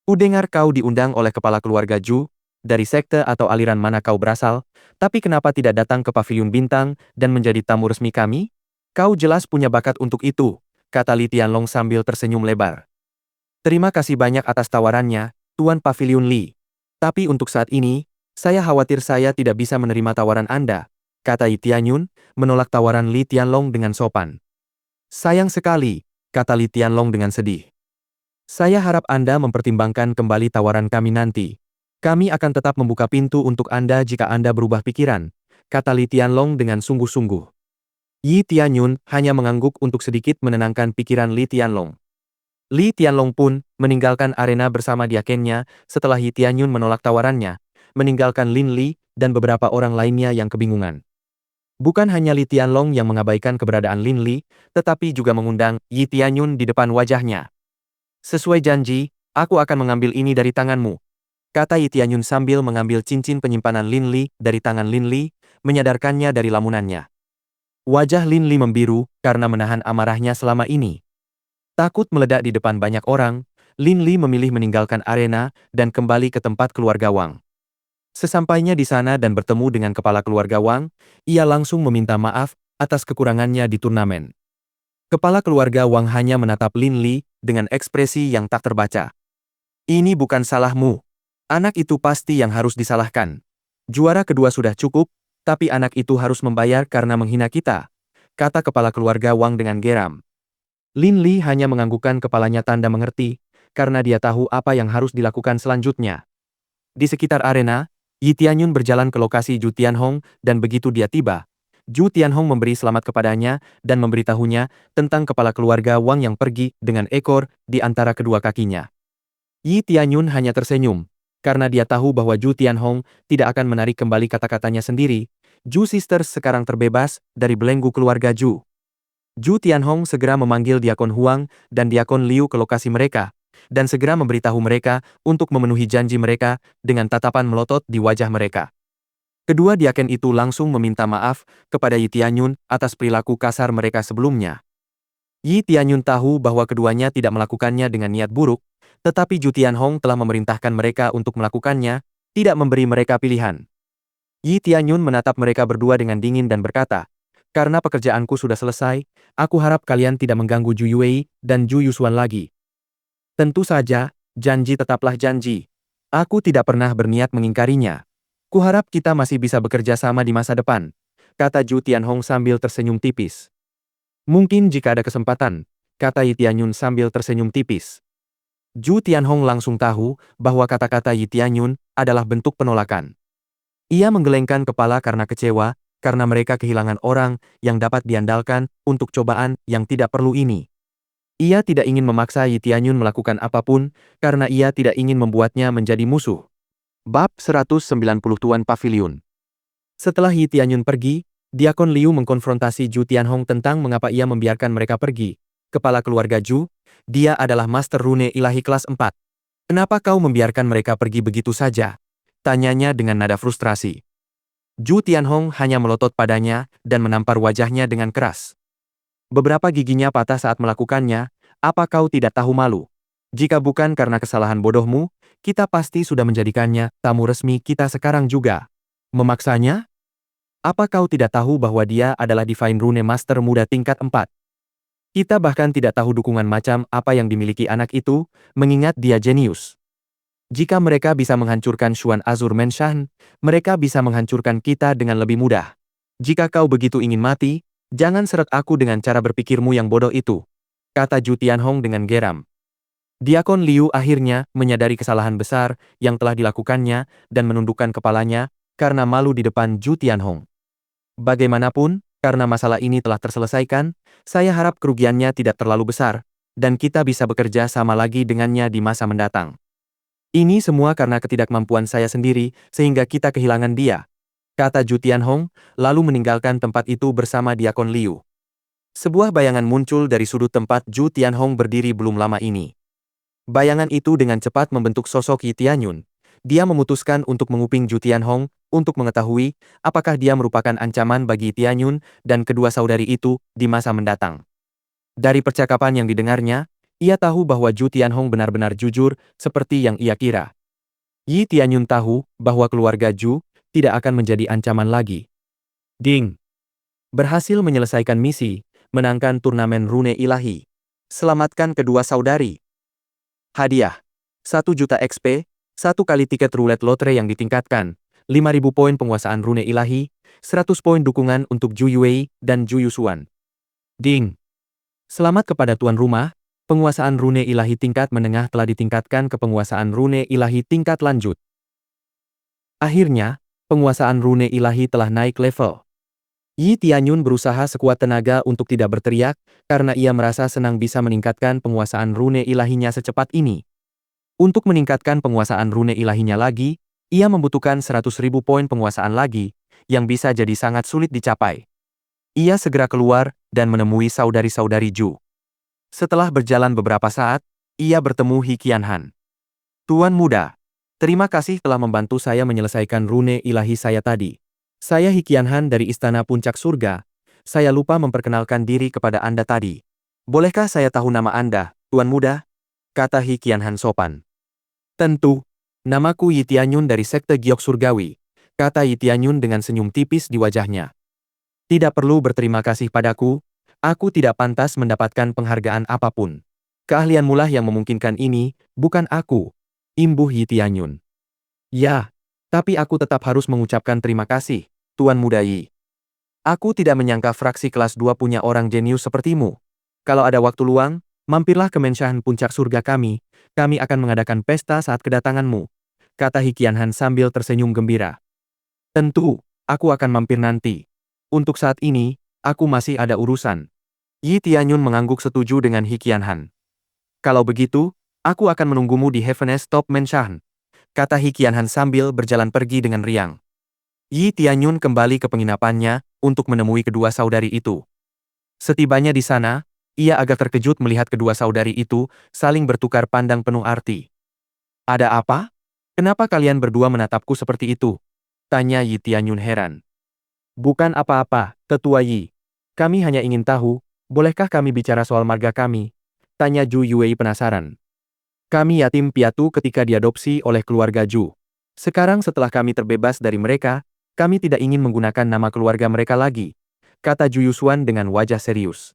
A: "Kudengar kau diundang oleh kepala keluarga Zhu, dari sekte atau aliran mana kau berasal, tapi kenapa tidak datang ke Paviliun Bintang dan menjadi tamu resmi kami? Kau jelas punya bakat untuk itu," kata Li Tianlong sambil tersenyum lebar. "Terima kasih banyak atas tawarannya, Tuan Paviliun Li. Tapi untuk saat ini, Saya khawatir saya tidak bisa menerima tawaran Anda, kata Yi Tianyun, menolak tawaran Li Tianlong dengan sopan. Sayang sekali, kata Li Tianlong dengan sedih. Saya harap Anda mempertimbangkan kembali tawaran kami nanti. Kami akan tetap membuka pintu untuk Anda jika Anda berubah pikiran, kata Li Tianlong dengan sungguh-sungguh. Yi Tianyun hanya mengangguk untuk sedikit menenangkan pikiran Li Tianlong. Li Tianlong pun meninggalkan arena bersama diakennya setelah Yi Tianyun menolak tawarannya, meninggalkan Lin Li dan beberapa orang lainnya yang kebingungan. Bukan hanya Li Tianlong yang mengabaikan keberadaan Lin Li, tetapi juga mengundang Yi Tianyun di depan wajahnya. Sesuai janji, aku akan mengambil ini dari tanganmu, kata Yi Tianyun sambil mengambil cincin penyimpanan Lin Li dari tangan Lin Li, menyadarkannya dari lamunannya. Wajah Lin Li membiru karena menahan amarahnya selama ini. Takut meledak di depan banyak orang, Lin Li memilih meninggalkan arena dan kembali ke tempat keluarga Wang. Sesampainya di sana dan bertemu dengan kepala keluarga Wang, ia langsung meminta maaf atas kekurangannya di turnamen. Kepala keluarga Wang hanya menatap Lin Li dengan ekspresi yang tak terbaca. Ini bukan salahmu. Anak itu pasti yang harus disalahkan. Juara kedua sudah cukup, tapi anak itu harus membayar karena menghina kita, kata kepala keluarga Wang dengan geram. Lin Li hanya menganggukkan kepalanya tanda mengerti, karena dia tahu apa yang harus dilakukan selanjutnya. Di sekitar arena, Yi Tianyun berjalan ke lokasi Zhu Tianhong dan begitu dia tiba, Zhu Tianhong memberi selamat kepadanya dan memberitahunya tentang kepala keluarga Wang yang pergi dengan ekor di antara kedua kakinya. Yi Tianyun hanya tersenyum, karena dia tahu bahwa Zhu Tianhong tidak akan menarik kembali kata-katanya sendiri. Zhu Sisters sekarang terbebas dari belenggu keluarga Zhu. Zhu Tianhong segera memanggil Diakon Huang dan Diakon Liu ke lokasi mereka, dan segera memberitahu mereka untuk memenuhi janji mereka dengan tatapan melotot di wajah mereka. Kedua diaken itu langsung meminta maaf kepada Yi Tianyun atas perilaku kasar mereka sebelumnya. Yi Tianyun tahu bahwa keduanya tidak melakukannya dengan niat buruk, tetapi Zhu Tianhong telah memerintahkan mereka untuk melakukannya, tidak memberi mereka pilihan. Yi Tianyun menatap mereka berdua dengan dingin dan berkata, karena pekerjaanku sudah selesai, aku harap kalian tidak mengganggu Zhu Yuwei dan Zhu Yusuan lagi. Tentu saja, janji tetaplah janji. Aku tidak pernah berniat mengingkarinya. Kuharap kita masih bisa bekerja sama di masa depan, kata Zhu Tianhong sambil tersenyum tipis. Mungkin jika ada kesempatan, kata Yi Tianyun sambil tersenyum tipis. Zhu Tianhong langsung tahu bahwa kata-kata Yi Tianyun adalah bentuk penolakan. Ia menggelengkan kepala karena kecewa, karena mereka kehilangan orang yang dapat diandalkan untuk cobaan yang tidak perlu ini. Ia tidak ingin memaksa Yi Tianyun melakukan apapun, karena ia tidak ingin membuatnya menjadi musuh. Bab 190 Tuan Paviliun. Setelah Yi Tianyun pergi, Diakon Liu mengkonfrontasi Zhu Tianhong tentang mengapa ia membiarkan mereka pergi. Kepala keluarga Zhu, dia adalah Master Rune Ilahi kelas 4. Kenapa kau membiarkan mereka pergi begitu saja? Tanyanya dengan nada frustrasi. Zhu Tianhong hanya melotot padanya dan menampar wajahnya dengan keras. Beberapa giginya patah saat melakukannya. Apa kau tidak tahu malu? Jika bukan karena kesalahan bodohmu, kita pasti sudah menjadikannya tamu resmi kita sekarang juga. Memaksanya? Apa kau tidak tahu bahwa dia adalah Divine Rune Master muda tingkat 4? Kita bahkan tidak tahu dukungan macam apa yang dimiliki anak itu, mengingat dia jenius. Jika mereka bisa menghancurkan Xuan Azur Menshan, mereka bisa menghancurkan kita dengan lebih mudah. Jika kau begitu ingin mati, jangan seret aku dengan cara berpikirmu yang bodoh itu, kata Zhu Tianhong dengan geram. Diakon Liu akhirnya menyadari kesalahan besar yang telah dilakukannya dan menundukkan kepalanya karena malu di depan Zhu Tianhong. Bagaimanapun, karena masalah ini telah terselesaikan, saya harap kerugiannya tidak terlalu besar, dan kita bisa bekerja sama lagi dengannya di masa mendatang. Ini semua karena ketidakmampuan saya sendiri, sehingga kita kehilangan dia, kata Zhu Tianhong, lalu meninggalkan tempat itu bersama Diakon Liu. Sebuah bayangan muncul dari sudut tempat Zhu Tianhong berdiri belum lama ini. Bayangan itu dengan cepat membentuk sosok Yi Tianyun. Dia memutuskan untuk menguping Zhu Tianhong, untuk mengetahui apakah dia merupakan ancaman bagi Yi Tianyun dan kedua saudari itu di masa mendatang. Dari percakapan yang didengarnya, ia tahu bahwa Zhu Tianhong benar-benar jujur seperti yang ia kira. Yi Tianyun tahu bahwa keluarga Zhu tidak akan menjadi ancaman lagi. Ding! Berhasil menyelesaikan misi, menangkan turnamen Rune Ilahi. Selamatkan kedua saudari. Hadiah. 1 juta XP, 1 kali tiket roulette lotre yang ditingkatkan, 5.000 poin penguasaan rune ilahi, 100 poin dukungan untuk Zhu Yue dan Zhu Yusuan. Ding! Selamat kepada tuan rumah, penguasaan rune ilahi tingkat menengah telah ditingkatkan ke penguasaan rune ilahi tingkat lanjut. Akhirnya, penguasaan rune ilahi telah naik level. Yi Tianyun berusaha sekuat tenaga untuk tidak berteriak, karena ia merasa senang bisa meningkatkan penguasaan rune ilahinya secepat ini. Untuk meningkatkan penguasaan rune ilahinya lagi, ia membutuhkan 100.000 poin penguasaan lagi, yang bisa jadi sangat sulit dicapai. Ia segera keluar dan menemui saudari-saudari Zhu. Setelah berjalan beberapa saat, ia bertemu He Qianhan. Tuan muda, terima kasih telah membantu saya menyelesaikan rune ilahi saya tadi. Saya He Qianhan dari Istana Puncak Surga. Saya lupa memperkenalkan diri kepada Anda tadi. Bolehkah saya tahu nama Anda, Tuan muda? Kata He Qianhan sopan. Tentu. Namaku Yi Tianyun dari Sekte Giok Surgawi, kata Yi Tianyun dengan senyum tipis di wajahnya. Tidak perlu berterima kasih padaku, aku tidak pantas mendapatkan penghargaan apapun. Keahlianmulah yang memungkinkan ini, bukan aku, imbuh Yi Tianyun. Ya, tapi aku tetap harus mengucapkan terima kasih, Tuan Muda Yi. Aku tidak menyangka fraksi kelas 2 punya orang jenius sepertimu. Kalau ada waktu luang, mampirlah ke Menshahan Puncak Surga kami akan mengadakan pesta saat kedatanganmu, kata He Qianhan sambil tersenyum gembira. Tentu, aku akan mampir nanti. Untuk saat ini, aku masih ada urusan. Yi Tianyun mengangguk setuju dengan He Qianhan. Kalau begitu, aku akan menunggumu di Heaven's Top Menshahan, kata He Qianhan sambil berjalan pergi dengan riang. Yi Tianyun kembali ke penginapannya untuk menemui kedua saudari itu. Setibanya di sana, ia agak terkejut melihat kedua saudari itu saling bertukar pandang penuh arti. Ada apa? Kenapa kalian berdua menatapku seperti itu? Tanya Yi Tianyun heran. Bukan apa-apa, Tetua Yi. Kami hanya ingin tahu, bolehkah kami bicara soal marga kami? Tanya Zhu Yue penasaran. Kami yatim piatu ketika diadopsi oleh keluarga Zhu. Sekarang setelah kami terbebas dari mereka, kami tidak ingin menggunakan nama keluarga mereka lagi, kata Zhu Yusuan dengan wajah serius.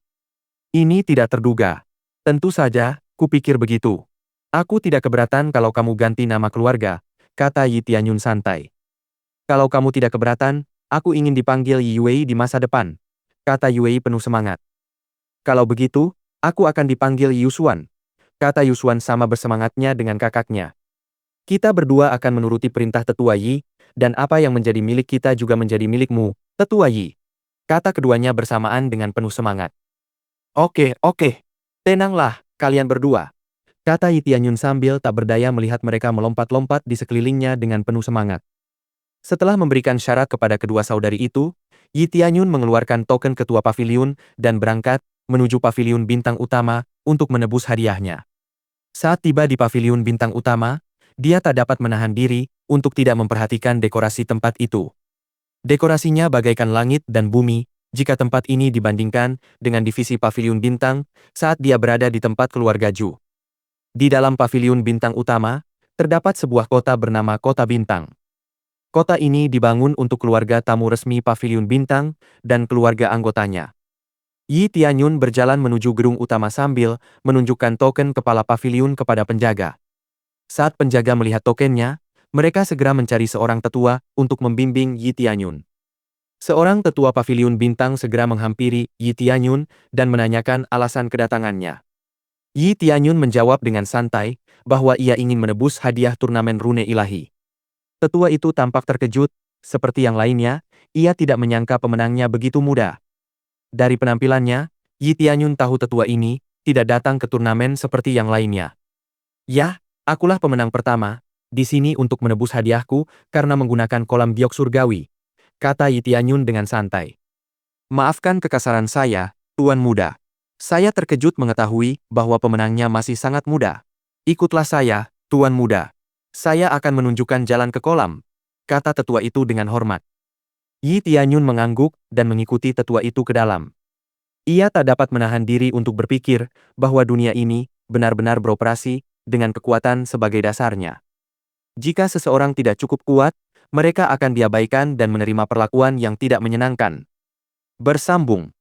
A: Ini tidak terduga. Tentu saja, kupikir begitu. Aku tidak keberatan kalau kamu ganti nama keluarga, kata Yi Tianyun santai. Kalau kamu tidak keberatan, aku ingin dipanggil Yi Yue di masa depan, kata Yue penuh semangat. Kalau begitu, aku akan dipanggil Yi Yusuan, kata Yusuan sama bersemangatnya dengan kakaknya. Kita berdua akan menuruti perintah Tetua Yi, dan apa yang menjadi milik kita juga menjadi milikmu, Tetua Yi, kata keduanya bersamaan dengan penuh semangat. Oke, tenanglah, kalian berdua, kata Yi Tianyun sambil tak berdaya melihat mereka melompat-lompat di sekelilingnya dengan penuh semangat. Setelah memberikan syarat kepada kedua saudari itu, Yi Tianyun mengeluarkan token ketua paviliun dan berangkat menuju paviliun bintang utama untuk menebus hadiahnya. Saat tiba di paviliun bintang utama, dia tak dapat menahan diri untuk tidak memperhatikan dekorasi tempat itu. Dekorasinya bagaikan langit dan bumi jika tempat ini dibandingkan dengan divisi paviliun bintang saat dia berada di tempat keluarga Zhu. Di dalam paviliun bintang utama, terdapat sebuah kota bernama Kota Bintang. Kota ini dibangun untuk keluarga tamu resmi paviliun bintang dan keluarga anggotanya. Yi Tianyun berjalan menuju gedung utama sambil menunjukkan token kepala paviliun kepada penjaga. Saat penjaga melihat tokennya, mereka segera mencari seorang tetua untuk membimbing Yi Tianyun. Seorang tetua paviliun bintang segera menghampiri Yi Tianyun dan menanyakan alasan kedatangannya. Yi Tianyun menjawab dengan santai bahwa ia ingin menebus hadiah turnamen rune ilahi. Tetua itu tampak terkejut, seperti yang lainnya, ia tidak menyangka pemenangnya begitu muda. Dari penampilannya, Yi Tianyun tahu tetua ini tidak datang ke turnamen seperti yang lainnya. Ya, akulah pemenang pertama, di sini untuk menebus hadiahku karena menggunakan kolam giok surgawi, kata Yi Tianyun dengan santai. Maafkan kekasaran saya, Tuan Muda. Saya terkejut mengetahui bahwa pemenangnya masih sangat muda. Ikutlah saya, Tuan Muda. Saya akan menunjukkan jalan ke kolam, kata tetua itu dengan hormat. Yi Tianyun mengangguk dan mengikuti tetua itu ke dalam. Ia tak dapat menahan diri untuk berpikir bahwa dunia ini benar-benar beroperasi dengan kekuatan sebagai dasarnya. Jika seseorang tidak cukup kuat, mereka akan diabaikan dan menerima perlakuan yang tidak menyenangkan. Bersambung.